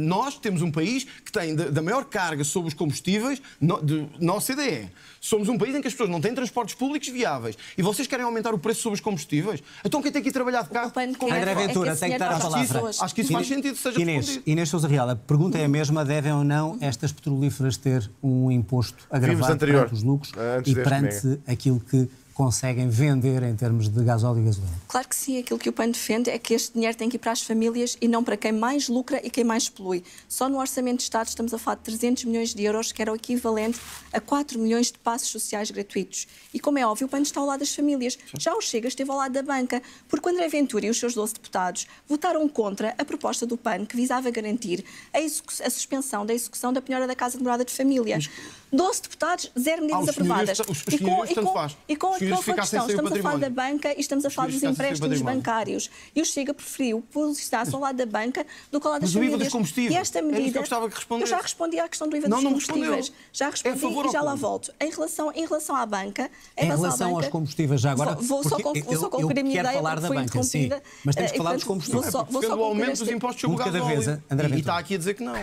Nós temos um país que tem da maior carga sobre os combustíveis na OCDE. Somos um país em que as pessoas não têm transportes públicos viáveis. E vocês querem aumentar o preço sobre os combustíveis? Então quem tem que ir trabalhar de carro?
André Ventura, tem que dar a palavra.
Acho que isso faz sentido que seja respondido.
Inês Sousa Real, a pergunta é a mesma: devem ou não estas petrolíferas ter um imposto agravado perante os lucros e perante aquilo que conseguem vender em termos de gasóleo e gasolina?
Claro que sim. Aquilo que o PAN defende é que este dinheiro tem que ir para as famílias e não para quem mais lucra e quem mais polui. Só no Orçamento de Estado estamos a falar de 300 milhões de euros, que era o equivalente a 4 milhões de passos sociais gratuitos. E como é óbvio, o PAN está ao lado das famílias. Já o Chega esteve ao lado da banca, porque o André Ventura e os seus 12 deputados votaram contra a proposta do PAN que visava garantir a suspensão da execução da penhora da casa de morada de família. 12 deputados, 0 medidas aprovadas. E com a questão, estamos a falar da banca e estamos a falar dos empréstimos bancários. E o Chega preferiu posicionar-se ao lado da banca do que ao lado das famílias. E esta medida... Eu já respondi à questão do IVA dos combustíveis. Já respondi e já lá volto. Em relação à banca...
Em relação aos combustíveis, já agora...
Vou só concluir a minha ideia,
falar da banca, sim. Mas temos que falar dos combustíveis.
Pelo aumento dos impostos sobre o gasóleo. E está aqui a dizer que não.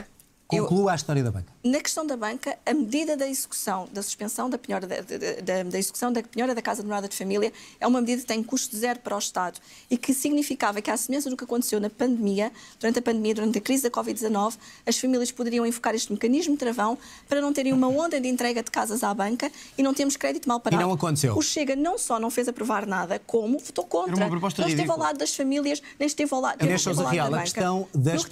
Conclua a história da banca.
Na questão da banca, a medida da execução, da suspensão da penhora da execução da penhora da casa de morada de família é uma medida que tem custo zero para o Estado e que significava que, à semelhança do que aconteceu na pandemia, durante a crise da Covid-19, as famílias poderiam invocar este mecanismo de travão para não terem uma onda de entrega de casas à banca e não termos crédito mal parado.
E não aconteceu.
O Chega não só não fez aprovar nada, como votou contra. Não esteve ao lado das famílias, nem esteve ao lado da banca.
A questão das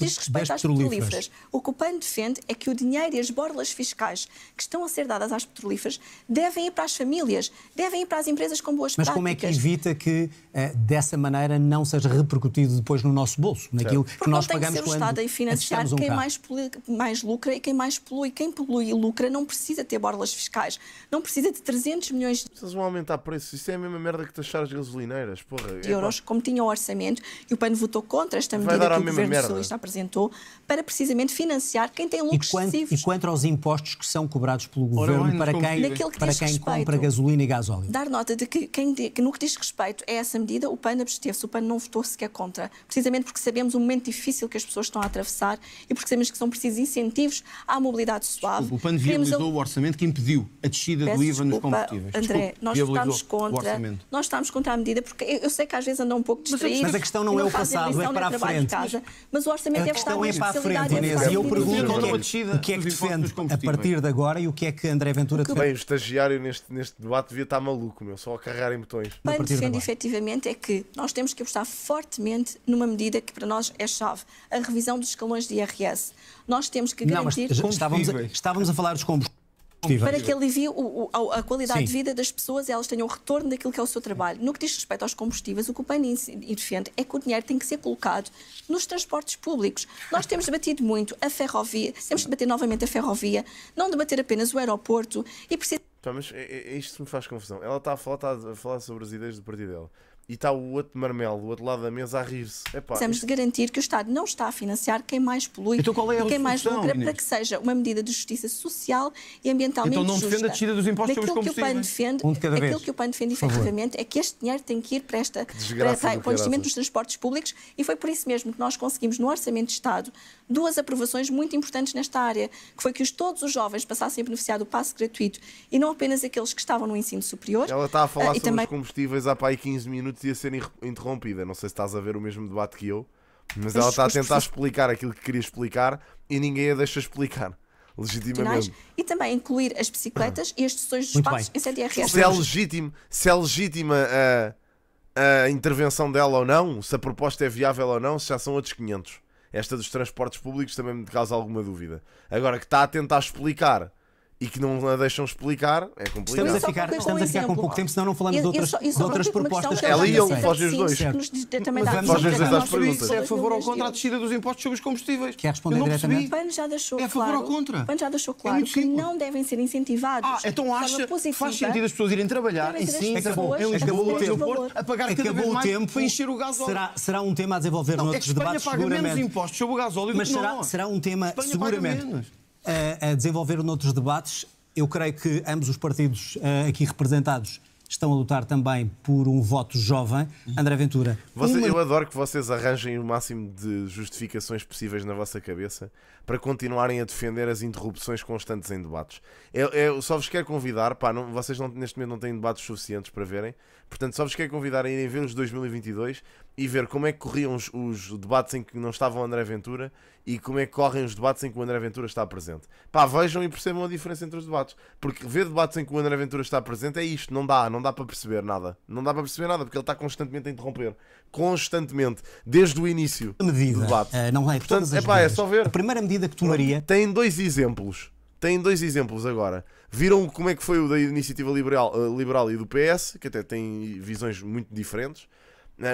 petrolíferas.
O que o PAN defende é que o dinheiro e as borlas fiscais que estão a ser dadas às petrolíferas devem ir para as famílias, devem ir para as empresas com boas práticas.
Mas como é que evita que dessa maneira não seja repercutido depois no nosso bolso, naquilo que nós pagamos quando
o Estado a financiar quem mais lucra e quem mais polui. Quem polui e lucra não precisa ter borlas fiscais, não precisa de 300 milhões de
Vocês vão aumentar preços, isso é a mesma merda que taxar as gasolineiras,
euros, como tinha o orçamento, e o PAN votou contra esta medida que o Governo Socialista apresentou para precisamente financiar quem tem lucros excessivos.
E quanto aos impostos que são cobrados pelo Governo para quem compra gasolina e gasóleo?
Dar nota de que no que diz respeito a essa medida, o PAN absteve-se, o PAN não votou sequer contra, precisamente porque sabemos o momento difícil que as pessoas estão a atravessar e porque sabemos que são precisos incentivos à mobilidade suave.
O PAN viabilizou o orçamento que impediu a descida do IVA nos combustíveis.
André, nós estamos contra a medida, porque eu sei que às vezes andam um pouco distraídos.
Mas a questão não é o passado, é para a frente.
Mas o orçamento deve estar
é para a frente, Inês, e eu pergunto o que é que defende a partir de agora e o que é que André Ventura defende.
Bem, o estagiário neste debate devia estar maluco, só a carregar em botões.
O que defende efetivamente é que nós temos que apostar fortemente numa medida que para nós é chave, a revisão dos escalões de IRS. Nós temos que garantir...
Estávamos a falar dos combustíveis.
Para que alivie a qualidade de vida das pessoas e elas tenham retorno daquilo que é o seu trabalho. No que diz respeito aos combustíveis, o que o PAN defende é que o dinheiro tem que ser colocado nos transportes públicos. Nós temos debatido muito a ferrovia, temos de debater novamente a ferrovia, não debater apenas o aeroporto e precisa...
Mas isto me faz confusão. Ela está a falar sobre as ideias do partido dela. e está o outro marmelo do outro lado da mesa a rir-se.
Precisamos de garantir que o Estado não está a financiar quem mais polui
então, qual é a
e quem mais
solução,
lucra,
Inês?
para que seja uma medida de justiça social e ambientalmente
Então não
justa.
defende a descida dos impostos sobre os
Aquilo que o PAN defende,
Um de cada vez.
aquilo que o PAN defende efetivamente é que este dinheiro tem que ir para
desgraça
para
do
o investimento
caraças.
dos transportes públicos, e foi por isso mesmo que nós conseguimos no Orçamento de Estado 2 aprovações muito importantes nesta área, que foi que todos os jovens passassem a beneficiar do passe gratuito e não apenas aqueles que estavam no ensino superior.
Ela está a falar
e
sobre
também
os combustíveis há para aí 15 minutos e a ser interrompida. Não sei se estás a ver o mesmo debate que eu, mas ela está a tentar explicar aquilo que queria explicar e ninguém a deixa explicar. Legitimamente.
E também incluir as bicicletas e as sessões dos
Muito
espaços
bem.
em CDRS.
Se é legítima a intervenção dela ou não, se a proposta é viável ou não, se já são outros 500. Esta dos transportes públicos também me causa alguma dúvida. Agora, que está a tentar explicar e que não a deixam explicar, é complicado.
Estamos a ficar com pouco tempo, senão não falamos de outras propostas.
Ela e ele fogem os dois. Fogem os dois às perguntas.
É a favor ou contra a descida dos impostos sobre os combustíveis?
Quer responder
Eu não
diretamente?
O PAN já deixou
É a favor ou contra?
O PAN já deixou
É
claro
muito
que
simples.
não devem ser incentivados.
Então
de forma
acha que
positiva.
faz sentido as pessoas irem trabalhar
Devem
em
ser as
Sintra,
pessoas
em
a
Lisboa,
receberem
no
este
Porto,
valor.
a pagar cada
Acabou
vez
o
mais
tempo.
para encher o gasóleo.
Será um tema a desenvolver
Não, é que
noutros
Espanha
debates,
paga menos
seguramente.
impostos sobre o gasóleo do
Mas
que nós.
será um tema,
Espanha
seguramente,
paga menos.
a desenvolver noutros debates. Eu creio que ambos os partidos aqui representados estão a lutar também por um voto jovem. André Ventura.
Eu adoro que vocês arranjem o máximo de justificações possíveis na vossa cabeça para continuarem a defender as interrupções constantes em debates. Eu só vos quero convidar, vocês neste momento não têm debates suficientes para verem, portanto só vos quero convidar a irem ver os de 2022 e ver como é que corriam os debates em que não estava o André Ventura e como é que correm os debates em que o André Ventura está presente. Vejam e percebam a diferença entre os debates, porque ver debates em que o André Ventura está presente é isto, não dá para perceber nada. Não dá para perceber nada, porque ele está constantemente a interromper. Constantemente, desde o início do debate.
Não é,
portanto,
todas as
é
vezes.
só ver.
A primeira medida que tomaria...
Tem dois exemplos agora. Viram como é que foi o da Iniciativa Liberal e do PS, que até tem visões muito diferentes,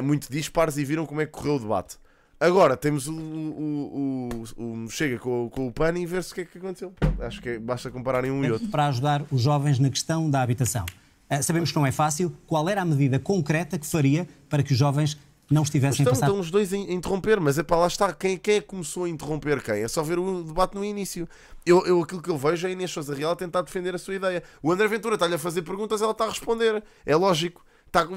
muito dispares, e viram como é que correu o debate. Agora temos o Chega com o PAN e ver-se o que é que aconteceu. Acho que basta compararem um e outro.
Para ajudar os jovens na questão da habitação. Sabemos que não é fácil. Qual era a medida concreta que faria para que os jovens não estivessem a passar...
Estão os dois a interromper, mas lá está. Quem é que começou a interromper quem? É só ver o debate no início. Aquilo que eu vejo é a Inês Sousa Real a tentar defender a sua ideia. O André Ventura está-lhe a fazer perguntas, ela está a responder. É lógico.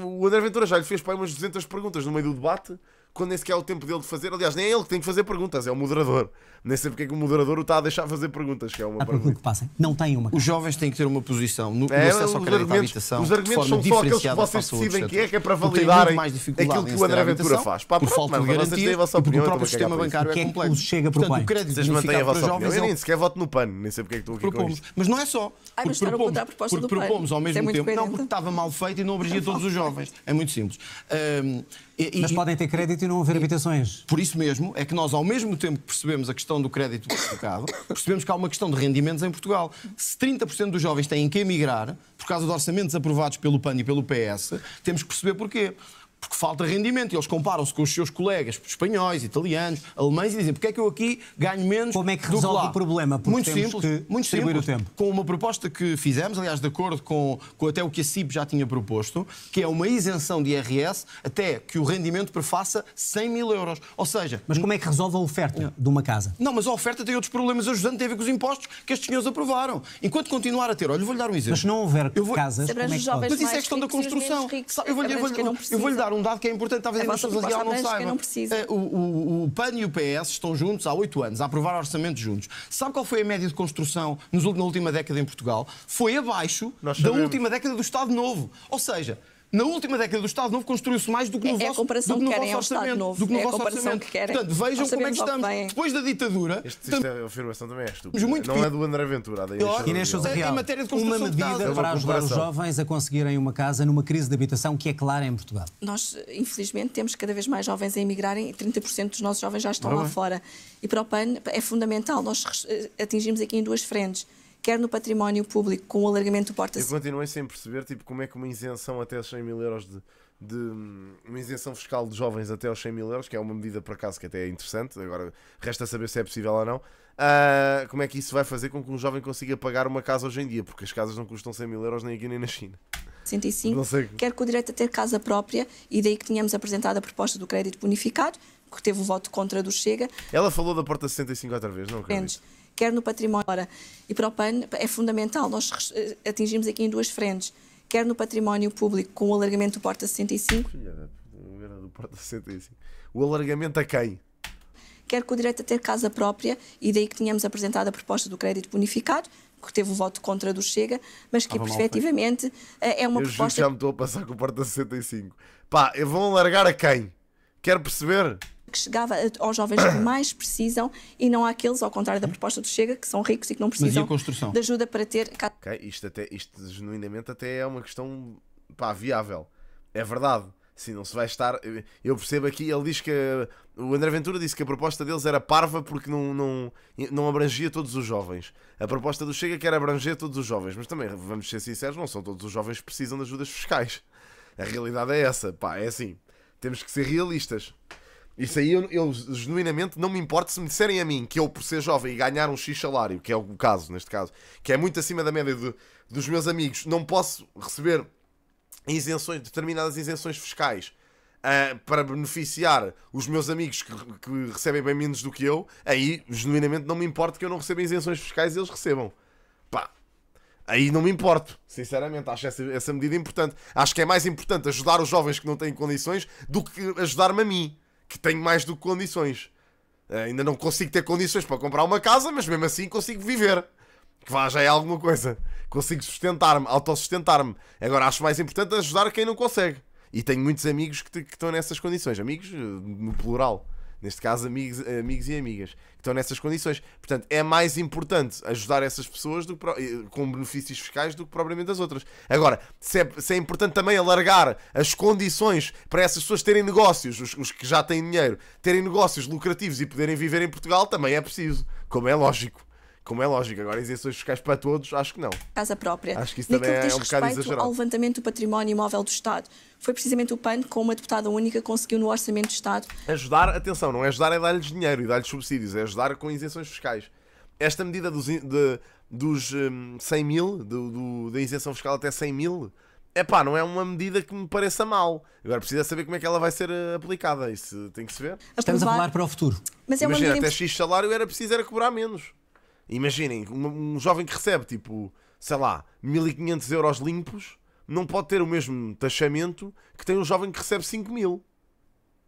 O André Ventura já lhe fez para aí umas 200 perguntas no meio do debate, quando nem sequer é o tempo dele de fazer. Aliás, nem é ele que tem que fazer perguntas, é o moderador. Nem sei porque é que o moderador o está a deixar fazer perguntas, que é uma
pergunta que passem. Não tem uma.
Os jovens têm que ter uma posição no acesso ao crédito à habitação.
Os argumentos são só aqueles que vocês decidem que é para validarem aquilo que o André Ventura faz.
Por falta de garantia e porque o próprio sistema bancário é complexo.
Chega
Portanto,
propõe.
o crédito
Vocês mantêm a
bonificado para
vossa opinião.
jovens
Eu nem sequer voto no PAN, nem sei porque é que estou aqui com isto.
Mas não é só.
Mas estar a votar a proposta do PAN.
Propomos ao
Isso é
mesmo
muito
tempo. Não,
coerente.
porque estava mal feito e não abrangia todos os jovens. É muito simples.
Mas podem ter crédito e não haver habitações.
Por isso mesmo é que nós, ao mesmo tempo que percebemos a questão do crédito bonificado, percebemos que há uma questão de rendimentos em Portugal. Se 30% dos jovens têm que emigrar por causa de orçamentos aprovados pelo PAN e pelo PS, temos que perceber porquê. Porque falta rendimento. E eles comparam-se com os seus colegas espanhóis, italianos, alemães e dizem: porque é que eu aqui ganho menos?
Como é que
do
resolve
lá?
o problema? Porque
Muito
temos
simples,
que
muito
distribuir
simples.
o tempo.
Com uma proposta que fizemos, aliás, de acordo com até o que a CIP já tinha proposto, que é uma isenção de IRS até que o rendimento prefaça 100 mil euros. Ou seja...
Mas como é que resolve a oferta de uma casa?
Não, mas a oferta tem outros problemas ajudantes, tem a ver com os impostos que estes senhores aprovaram. Enquanto continuar a ter... Olha, vou-lhe dar um exemplo.
Mas se não houver casas, como é que pode?
Mas isso é questão da construção. Eu vou-lhe dar um dado que é importante, talvez a Inês Sousa Real não saiba. O PAN e o PS estão juntos há 8 anos, a aprovar orçamentos juntos. Sabe qual foi a média de construção na última década em Portugal? Foi abaixo da última década do Estado Novo. Ou seja... Na última década do Estado Novo construiu-se mais do que no vosso orçamento. Do que no vosso orçamento. Portanto, vejam como é que estamos. Depois da ditadura...
Esta afirmação também é estúpida.
Muito
não é do André Ventura.
Inês Sousa Real,
em matéria de construção
uma medida para ajudar os jovens a conseguirem uma casa numa crise de habitação que é clara em Portugal.
Nós, infelizmente, temos cada vez mais jovens a emigrarem e 30% dos nossos jovens já estão lá fora. E para o PAN é fundamental. Nós atingimos aqui em 2 frentes. Quer no património público, com o alargamento do porta-cidade.
Eu continuei sem perceber como é que uma isenção até aos 100 mil euros uma isenção fiscal de jovens até aos 100 mil euros, que é uma medida por acaso que até é interessante, agora resta saber se é possível ou não, como é que isso vai fazer com que um jovem consiga pagar uma casa hoje em dia, porque as casas não custam 100 mil euros nem aqui nem na China.
65, quer com o direito a ter casa própria, e daí que tínhamos apresentado a proposta do crédito bonificado, que teve o voto contra do Chega.
Ela falou da porta 65 outra vez, não acredito.
Quer no património. E para o PAN é fundamental, nós atingimos aqui em duas frentes, quer no património público com o alargamento do porta 65.
Do porta 65. O alargamento a quem?
Quer com o direito a ter casa própria, e daí que tínhamos apresentado a proposta do crédito bonificado, que teve o voto contra do Chega, mas que efetivamente é uma proposta...
Já me estou a passar com o porta 65. Pá, vão alargar a quem? Quero perceber...
que chegava aos jovens que mais precisam, e não àqueles, ao contrário da proposta do Chega, que são ricos e que não precisam de ajuda para ter...
Okay, isto genuinamente até é uma questão, pá, viável. É verdade. Se não se vai estar... Eu percebo aqui, ele diz que... O André Ventura disse que a proposta deles era parva porque não abrangia todos os jovens. A proposta do Chega quer abranger todos os jovens. Mas também, vamos ser sinceros, não são todos os jovens que precisam de ajudas fiscais. A realidade é essa. Pá, é assim. Temos que ser realistas. Isso aí eu genuinamente não me importo se me disserem a mim que eu, por ser jovem e ganhar um X salário, que é o caso, neste caso, que é muito acima da média dos meus amigos, não posso receber determinadas isenções fiscais para beneficiar os meus amigos que recebem bem menos do que eu, aí genuinamente não me importo que eu não receba isenções fiscais e eles recebam. Pá, aí não me importo, sinceramente, acho essa medida importante. Acho que é mais importante ajudar os jovens que não têm condições do que ajudar-me a mim, que tenho mais do que condições. Ainda não consigo ter condições para comprar uma casa, mas mesmo assim consigo viver. Que vá, já é alguma coisa. Consigo sustentar-me, autossustentar-me. Agora acho mais importante ajudar quem não consegue. E tenho muitos amigos que estão nessas condições. Amigos no plural. Neste caso, amigos e amigas. Que estão nessas condições. Portanto, é mais importante ajudar essas pessoas com benefícios fiscais do que propriamente as outras. Agora, se é importante também alargar as condições para essas pessoas terem negócios, os que já têm dinheiro, terem negócios lucrativos e poderem viver em Portugal, também é preciso. Como é lógico. Agora, isenções fiscais para todos, acho que não.
Casa própria.
Acho que isso também é um bocado exagerado.
Ao levantamento do património imóvel do Estado, foi precisamente o PAN, com uma deputada única, conseguiu no Orçamento do Estado...
Ajudar, atenção, não é ajudar é dar-lhes dinheiro e dar-lhes subsídios, é ajudar com isenções fiscais. Esta medida dos 100 mil, da isenção fiscal até 100 mil, não é uma medida que me pareça mal. Agora precisa saber como é que ela vai ser aplicada, isso tem que se ver.
Estamos a falar para o futuro.
Mas é
imagina, até X salário era preciso cobrar menos. Imaginem, um jovem que recebe, tipo, sei lá, 1.500 euros limpos, não pode ter o mesmo taxamento que tem um jovem que recebe 5.000.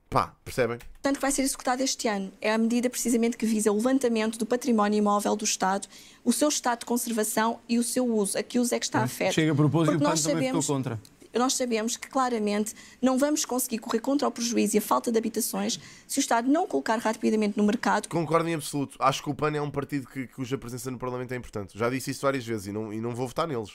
Pá, percebem?
Portanto, que vai ser executado este ano. É a medida precisamente que visa o levantamento do património imóvel do Estado, o seu estado de conservação e o seu uso. A que uso é que está afeto?
Chega a propósito e o PAN também ficou contra.
Nós sabemos que claramente não vamos conseguir correr contra o prejuízo e a falta de habitações se o Estado não colocar rapidamente no mercado.
Concordo em absoluto. Acho que o PAN é um partido cuja presença no Parlamento é importante. Já disse isso várias vezes e não vou votar neles.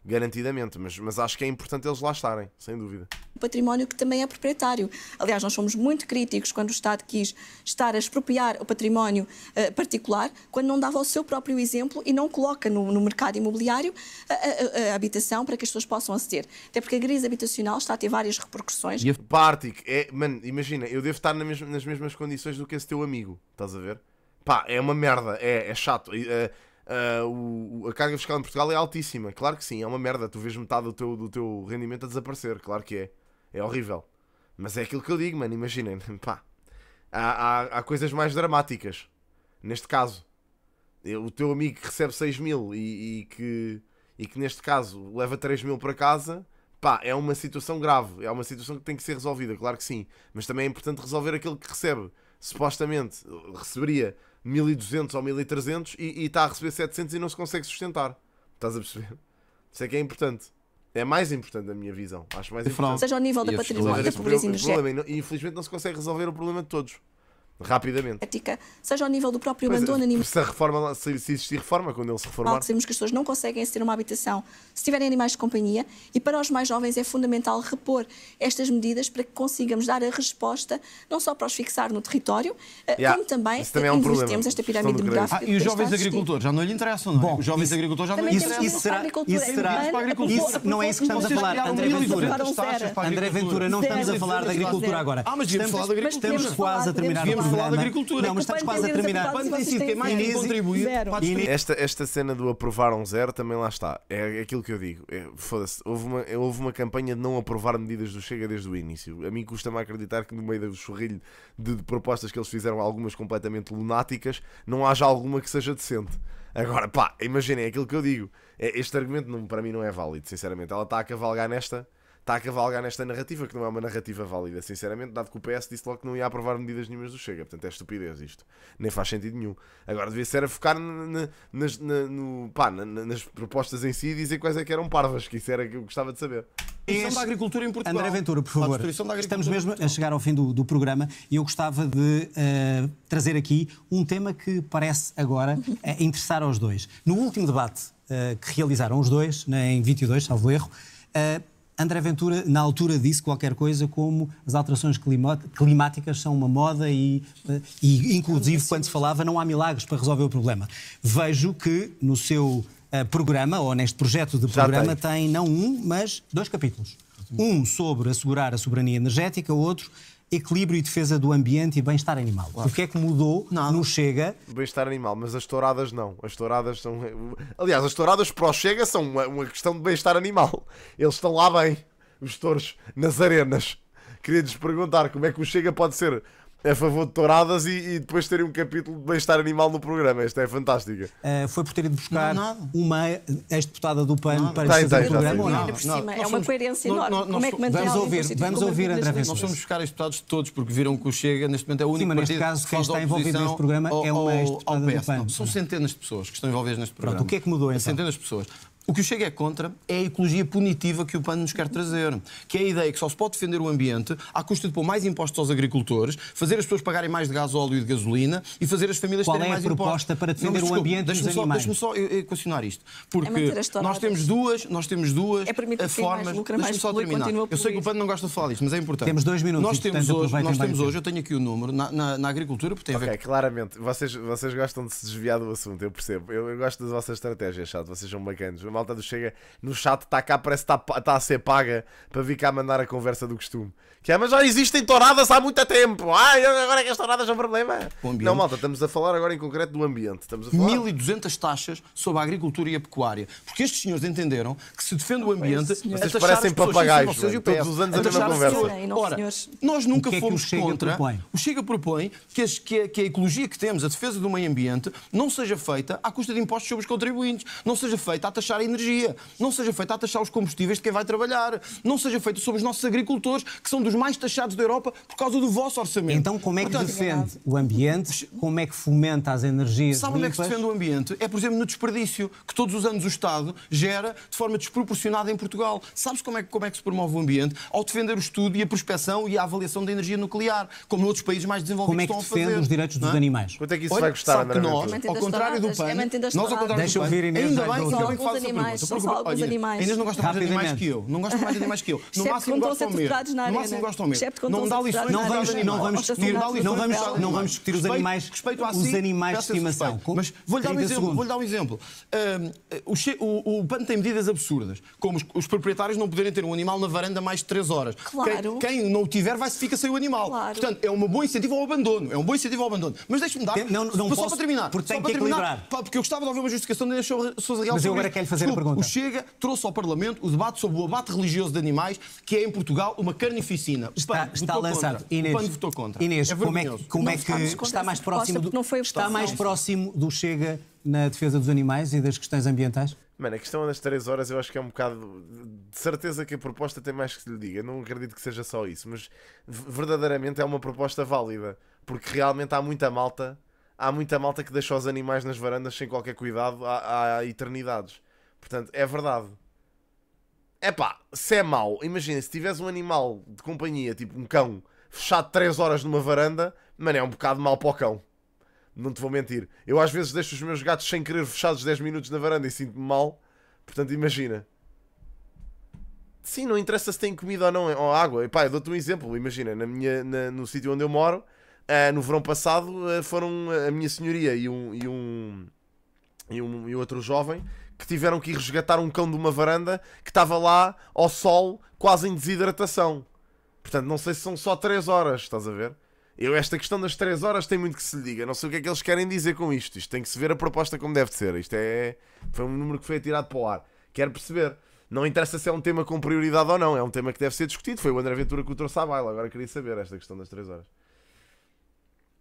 Garantidamente, mas acho que é importante eles lá estarem, sem dúvida.
O património que também é proprietário. Aliás, nós fomos muito críticos quando o Estado quis estar a expropriar o património particular, quando não dava o seu próprio exemplo e não coloca no mercado imobiliário a habitação para que as pessoas possam aceder. Até porque a crise habitacional está a ter várias repercussões.
E a parte mano, imagina, eu devo estar nas mesmas condições do que esse teu amigo, estás a ver? Pá, é uma merda, é chato. A carga fiscal em Portugal é altíssima, claro que sim, é uma merda. Tu vês metade do teu rendimento a desaparecer, claro que é horrível. Mas é aquilo que eu digo, mano, imaginem, pá, há coisas mais dramáticas. Neste caso, o teu amigo que recebe 6.000 e que neste caso leva 3.000 para casa, pá, é uma situação grave, é uma situação que tem que ser resolvida, claro que sim. Mas também é importante resolver aquele que recebe, supostamente receberia 1.200 ou 1.300 e está a receber 700 e não se consegue sustentar. Estás a perceber? Isso é que é importante. É mais importante da minha visão. Acho mais importante.
Seja ao nível da património, da pobreza energética.
Infelizmente não se consegue resolver o problema de todos. Rapidamente.
Seja ao nível do próprio abandono animal.
Se existir reforma, quando ele se reformar.
Sabemos que as pessoas não conseguem aceder a uma habitação se tiverem animais de companhia, e para os mais jovens é fundamental repor estas medidas para que consigamos dar a resposta, não só para os fixar no território, como também invertemos esta pirâmide demográfica.
E os jovens agricultores já não lhe interessam, não é? Os jovens agricultores já não lhe interessam.
Isso não é isso que estamos a falar, André Ventura. André Ventura, não estamos a falar da agricultura agora.
Mas devíamos falar da agricultura.
Estamos quase a terminar o
a falar de agricultura.
Não, mas estamos quase a terminar.
Quando tem sido quem mais tem contribuído,
Esta cena do aprovaram zero também lá está. É aquilo que eu digo. Foda-se. Houve uma campanha de não aprovar medidas do Chega desde o início. A mim custa-me acreditar que no meio do chorrilho de propostas que eles fizeram, algumas completamente lunáticas, não haja alguma que seja decente. Agora, pá, imaginem, é aquilo que eu digo. Este argumento para mim não é válido, sinceramente. Ela está a cavalgar nesta narrativa, que não é uma narrativa válida, sinceramente, dado que o PS disse logo que não ia aprovar medidas nenhumas do Chega. Portanto, é estupidez isto. Nem faz sentido nenhum. Agora, devia ser a focar nas propostas em si e dizer quais é que eram parvas, que isso era que eu gostava de saber.
Destruição da agricultura em Portugal.
André Ventura, por favor. Estamos mesmo a chegar ao fim do programa e eu gostava de trazer aqui um tema que parece agora interessar aos dois. No último debate que realizaram os dois, em 22, salvo erro, André Ventura, na altura, disse qualquer coisa como as alterações climáticas são uma moda e inclusive, quando se falava, não há milagres para resolver o problema. Vejo que no seu programa, ou neste projeto de programa, tem não um, mas 2 capítulos. Um sobre assegurar a soberania energética, outro equilíbrio e defesa do ambiente e bem-estar animal. Claro. O que é que mudou no Chega?
Bem-estar animal, mas as touradas não. As touradas são... Aliás, as touradas para o Chega são uma questão de bem-estar animal. Eles estão lá bem, os touros, nas arenas. Queria-lhes perguntar como é que o Chega pode ser a favor de touradas e depois ter um capítulo de bem-estar animal no programa. Esta é fantástica.
Foi por ter ido buscar uma ex-deputada do PAN para fazer o programa ou não?
É uma coerência enorme. Como é que mantém
vamos ouvir André Ventura.
Nós fomos buscar ex-deputados todos porque viram que o Chega neste momento é o único
partido. Neste caso, quem está envolvido neste programa é uma ex-deputada do PAN.
São centenas de pessoas que estão envolvidas neste programa.
Pronto, o que é que mudou então?
Centenas de pessoas. O que o Chega é contra é a ecologia punitiva que o PAN nos quer trazer, que é a ideia que só se pode defender o ambiente à custa de pôr mais impostos aos agricultores, fazer as pessoas pagarem mais de gasóleo e de gasolina e fazer as famílias terem mais impostos.
Qual é a proposta para defender o ambiente e os animais?
Deixa-me só equacionar isto, porque nós temos duas formas... Deixa-me só terminar. Eu sei que o PAN não gosta de falar disto, mas é importante.
Temos 2 minutos.
Nós temos hoje, eu tenho aqui o número, na agricultura, porque tem a ver...
claramente, vocês gostam de se desviar do assunto, eu percebo. Eu gosto das vossas estratégias, chato, vocês são bacanos. A malta do Chega no chat está cá, parece que está a ser paga para vir cá mandar a conversa do costume. Que é, mas já existem touradas há muito tempo. Agora é que as touradas são problema. Não, malta, estamos a falar agora em concreto do ambiente. Estamos a falar...
1.200 taxas sobre a agricultura e a pecuária. Porque estes senhores entenderam que se defende o ambiente...
Vocês parecem papagaios, todos os anos a mesma conversa.
Ora, nós nunca fomos contra... O Chega propõe que a ecologia que temos, a defesa do meio ambiente, não seja feita à custa de impostos sobre os contribuintes, não seja feita a taxar a energia, não seja feita a taxar os combustíveis de quem vai trabalhar, não seja feita sobre os nossos agricultores, que são dos mais taxados da Europa por causa do vosso orçamento.
Então, como é que defende o ambiente? Como é que fomenta as energias limpas?
Sabe onde é que se defende o ambiente? É, por exemplo, no desperdício, que todos os anos o Estado gera de forma desproporcionada em Portugal. Sabes como é que se promove o ambiente? Ao defender o estudo e a prospecção e a avaliação da energia nuclear, como noutros países mais desenvolvidos estão a fazer.
Como é que defende os direitos dos animais?
Quanto é que isso vai custar, André?
Nós, ao contrário do PAN,
deixa eu ouvir Inês.
Ainda bem que faz essa pergunta. Inês não gosta mais de animais que eu. Não gosta mais de animais que eu. No máximo gosta ao mesmo. No máximo gosta ao mesmo. Não dá lições.
Não vamos discutir os animais de estimação.
Mas vou-lhe dar um exemplo. O PAN tem medidas absurdas, como os proprietários não poderem ter um animal na varanda mais de 3 horas.
Claro.
Quem não o tiver fica sem o animal.
Claro.
Portanto, é um bom incentivo ao abandono. Mas deixe-me dar... Só para terminar.
Porque tem que equilibrar.
Porque eu gostava de ouvir uma justificação da Inês Sousa Real.
Mas eu agora quero fazer a pergunta.
O Chega trouxe ao Parlamento o debate sobre o abate religioso de animais, que é em Portugal uma carnificina.
Está lançado.
Inês, o PAN votou contra.
Inês, como é que está mais próximo do Chega na defesa dos animais e das questões ambientais?
Mano, a questão das 3 horas eu acho que é um bocado... De certeza que a proposta tem mais que se lhe diga. Não acredito que seja só isso, mas verdadeiramente é uma proposta válida. Porque realmente há muita malta que deixa os animais nas varandas sem qualquer cuidado há eternidades. Portanto, é verdade. Se é mau, imagina, se tivesse um animal de companhia, tipo um cão, fechado 3 horas numa varanda, mano, é um bocado mau para o cão. Não te vou mentir. Eu às vezes deixo os meus gatos sem querer fechados 10 minutos na varanda e sinto-me mal. Portanto, imagina. Sim, não interessa se tem comida ou não, ou água. E pá, eu dou-te um exemplo. Imagina, no sítio onde eu moro, no verão passado, foram a minha senhoria e outro jovem que tiveram que ir resgatar um cão de uma varanda que estava lá ao sol, quase em desidratação. Portanto, não sei se são só 3 horas, estás a ver? Esta questão das 3 horas tem muito que se lhe diga. Não sei o que é que eles querem dizer com isto. Isto tem que se ver a proposta como deve de ser. Foi um número que foi atirado para o ar. Quero perceber. Não interessa se é um tema com prioridade ou não. É um tema que deve ser discutido. Foi o André Ventura que o trouxe à baila. Agora queria saber esta questão das 3 horas.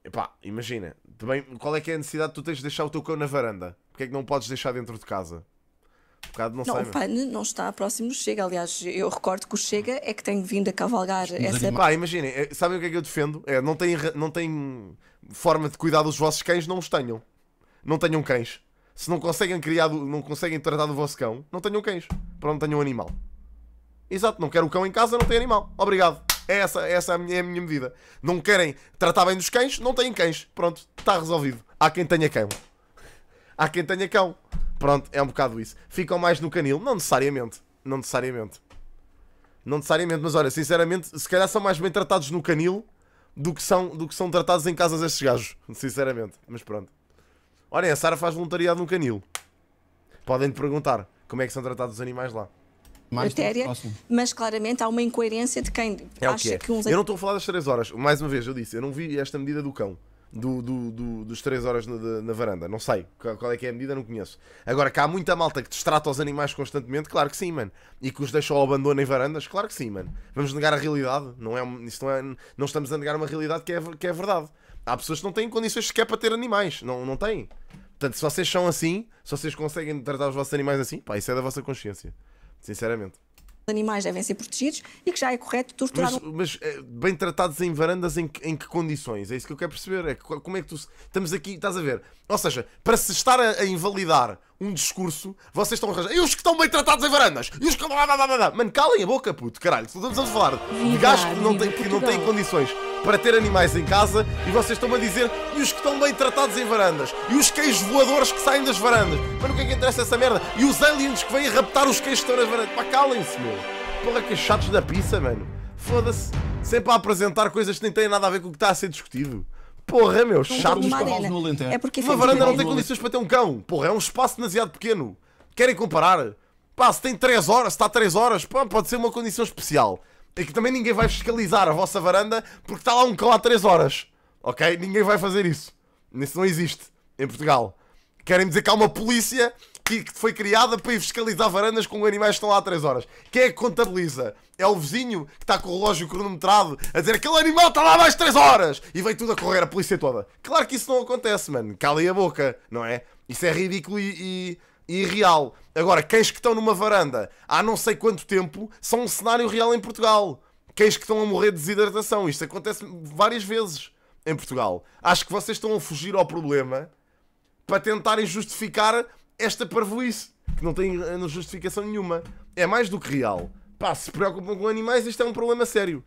Epá, imagina. Também, qual é que é a necessidade de tu tens de deixar o teu cão na varanda? Porque é que não podes deixar dentro de casa? Um bocado não sei,
o PAN não está próximo do Chega. Aliás, eu recordo que o Chega é que tem vindo a cavalgar essa...
Pá, imaginem, sabem o que é que eu defendo? Não tem forma de cuidar dos vossos cães, não os tenham. Não tenham cães. Se não conseguem não conseguem tratar do vosso cão, não tenham cães. Pronto, tenham um animal. Exato, não quero o cão em casa, não tem animal. Obrigado. Essa é a minha medida. Não querem tratar bem dos cães, não têm cães. Pronto, está resolvido. Há quem tenha cão. Há quem tenha cão. Pronto, é um bocado isso. Ficam mais no canil? Não necessariamente. Não necessariamente. Não necessariamente, mas olha, sinceramente, se calhar são mais bem tratados no canil do que são tratados em casas estes gajos. Sinceramente. Mas pronto. Olhem, a Sara faz voluntariado no canil. Podem-te perguntar como é que são tratados os animais lá.
Matéria,
mas claramente há uma incoerência de quem acha que uns...
Eu não estou a falar das 3 horas. Mais uma vez, eu disse, eu não vi esta medida do cão. Dos 3 horas na varanda. Não sei qual é que é a medida, não conheço. Agora, que há muita malta que destrata os animais constantemente, claro que sim, mano. E que os deixa ao abandono em varandas, claro que sim, mano. Vamos negar a realidade. Não estamos a negar uma realidade que é verdade. Há pessoas que não têm condições sequer para ter animais. Não têm. Portanto, se vocês são assim, se vocês conseguem tratar os vossos animais assim, pá, isso é da vossa consciência. Sinceramente.
Os animais devem ser protegidos e que já é correto torturar...
Mas bem tratados em varandas em que condições? É isso que eu quero perceber. Como é que tu... Estamos aqui, estás a ver? Ou seja, para se estar a invalidar um discurso, vocês estão a arranjar. E os que estão bem tratados em varandas? E os que... Mano, calem a boca, puto, caralho. Estamos a falar de gajos que não têm condições para ter animais em casa e vocês estão-me a dizer e os que estão bem tratados em varandas? E os cães voadores que saem das varandas? Mano, o que é que interessa essa merda? E os aliens que vêm raptar os cães que estão nas varandas? Pá, calem-se, meu. Porra, que chatos da pizza, mano. Foda-se. Sempre a apresentar coisas que nem têm nada a ver com o que está a ser discutido. Porra, meu, chatos.
É porque
uma varanda não tem condições para ter um cão. Porra, é um espaço demasiado pequeno. Querem comparar? Pá, se tem 3 horas, se está 3 horas, pá, pode ser uma condição especial. É que também ninguém vai fiscalizar a vossa varanda porque está lá um cão há 3 horas. Ok? Ninguém vai fazer isso. Isso não existe em Portugal. Querem dizer que há uma polícia que foi criada para ir fiscalizar varandas com animais que estão lá há 3 horas. Quem é que contabiliza? É o vizinho que está com o relógio cronometrado a dizer aquele animal está lá há mais de 3 horas e vem tudo a correr, a polícia toda. Claro que isso não acontece, mano. Calem a boca, não é? Isso é ridículo e irreal. Agora, cães que estão numa varanda há não sei quanto tempo são um cenário real em Portugal. Cães que estão a morrer de desidratação. Isto acontece várias vezes em Portugal. Acho que vocês estão a fugir ao problema para tentarem justificar esta parvoíce, que não tem justificação nenhuma. É mais do que real. Pá, se preocupam com animais, isto é um problema sério.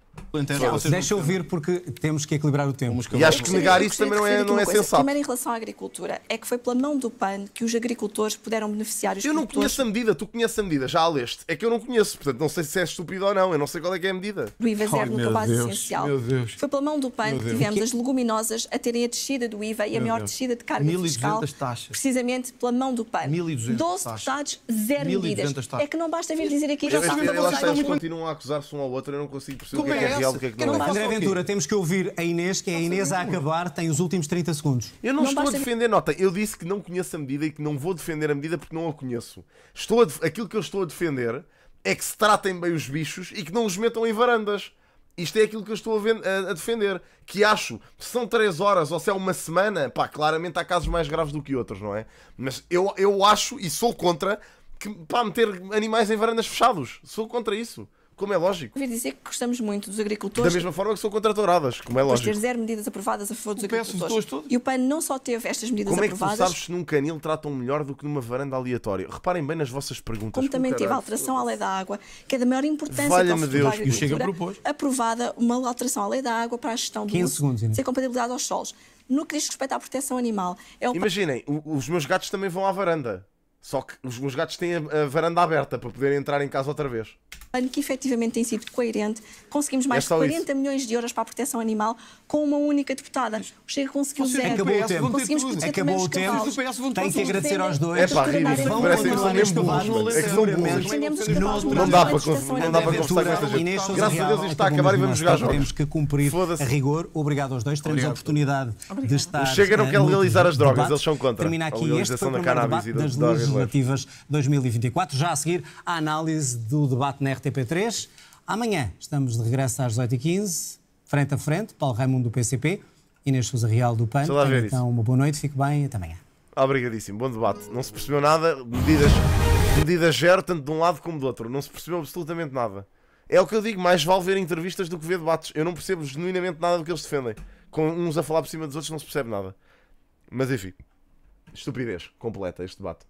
Deixa eu vir porque temos que equilibrar o tempo.
E acho que negar isso também não é sensato.
Primeiro, em relação à agricultura, é que foi pela mão do PAN que os agricultores puderam beneficiar os
Eu não conheço a medida, tu conheces a medida, já a leste. É que eu não conheço, portanto não sei se é estúpido ou não, eu não sei qual é que é a medida.
Do IVA zero no cabaz essencial. Foi pela mão do PAN que tivemos as leguminosas a terem a descida do IVA e a maior descida de carga fiscal. Precisamente pela mão do PAN. 12 deputados, 0 medidas. É que não basta vir dizer aqui...
Eles continuam a acusar-se um ao outro, eu não consigo perceber o que é real e o que é que não é.
André Ventura, temos que ouvir a Inês, que é a Inês a acabar, tem os últimos 30 segundos.
Eu não estou a defender, nota, eu disse que não conheço a medida e que não vou defender a medida porque não a conheço. Aquilo que eu estou a defender é que se tratem bem os bichos e que não os metam em varandas. Isto é aquilo que eu estou a defender. Que acho, se são 3 horas ou se é uma semana, pá, claramente há casos mais graves do que outros, não é? Mas eu acho e sou contra que, pá, meter animais em varandas fechados. Sou contra isso. Como é lógico.
Ouvi dizer que gostamos muito dos agricultores.
Da mesma forma que sou contra touradas, como é lógico.
Ter 0 medidas aprovadas a favor dos agricultores. E o PAN não só teve estas medidas aprovadas...
Como é que tu sabes se num canil tratam melhor do que numa varanda aleatória? Reparem bem nas vossas perguntas.
Como também teve a alteração à lei da água, que é da maior importância para o futuro da agricultura. Aprovada uma alteração à lei da água para a gestão do uso sem compatibilidade aos solos. No que diz respeito à proteção animal...
Imaginem, os meus gatos também vão à varanda. Só que os meus gatos têm a varanda aberta para poderem entrar em casa outra vez.
ano que efetivamente tem sido coerente. Conseguimos mais de 40 milhões de euros para a proteção animal com uma única deputada. O Chega conseguiu zero.
Acabou o tempo.
Conseguimos proteger
Acabou o
também os
tempo.
cavalos.
Tem que agradecer aos dois.
É pá, ridículo. Parece que são mesmo burros. É que são burros.
Defendemos os cavalos.
Não dá para conversar com esta gente. Graças a Deus isto está a acabar e vamos jogar jogos.
Temos que cumprir a rigor. Obrigado aos dois. Teremos a oportunidade de estar.
O Chega não quer legalizar as drogas, eles são contra.
Termina
a
aqui este
legalização
foi o
da
primeiro
cannabis
debate
e
das
das drogas.
legislativas 2024. Já a seguir, a análise do debate na RTP3. Amanhã estamos de regresso às 18h15, frente a frente, Paulo Raimundo do PCP, Inês Sousa Real do PAN. Então, uma boa noite, fique bem e até amanhã.
Obrigadíssimo, bom debate. Não se percebeu nada, medidas zero, tanto de um lado como do outro. Não se percebeu absolutamente nada. É o que eu digo, mais vale ver entrevistas do que ver debates. Eu não percebo genuinamente nada do que eles defendem. Com uns a falar por cima dos outros não se percebe nada. Mas enfim, estupidez completa este debate.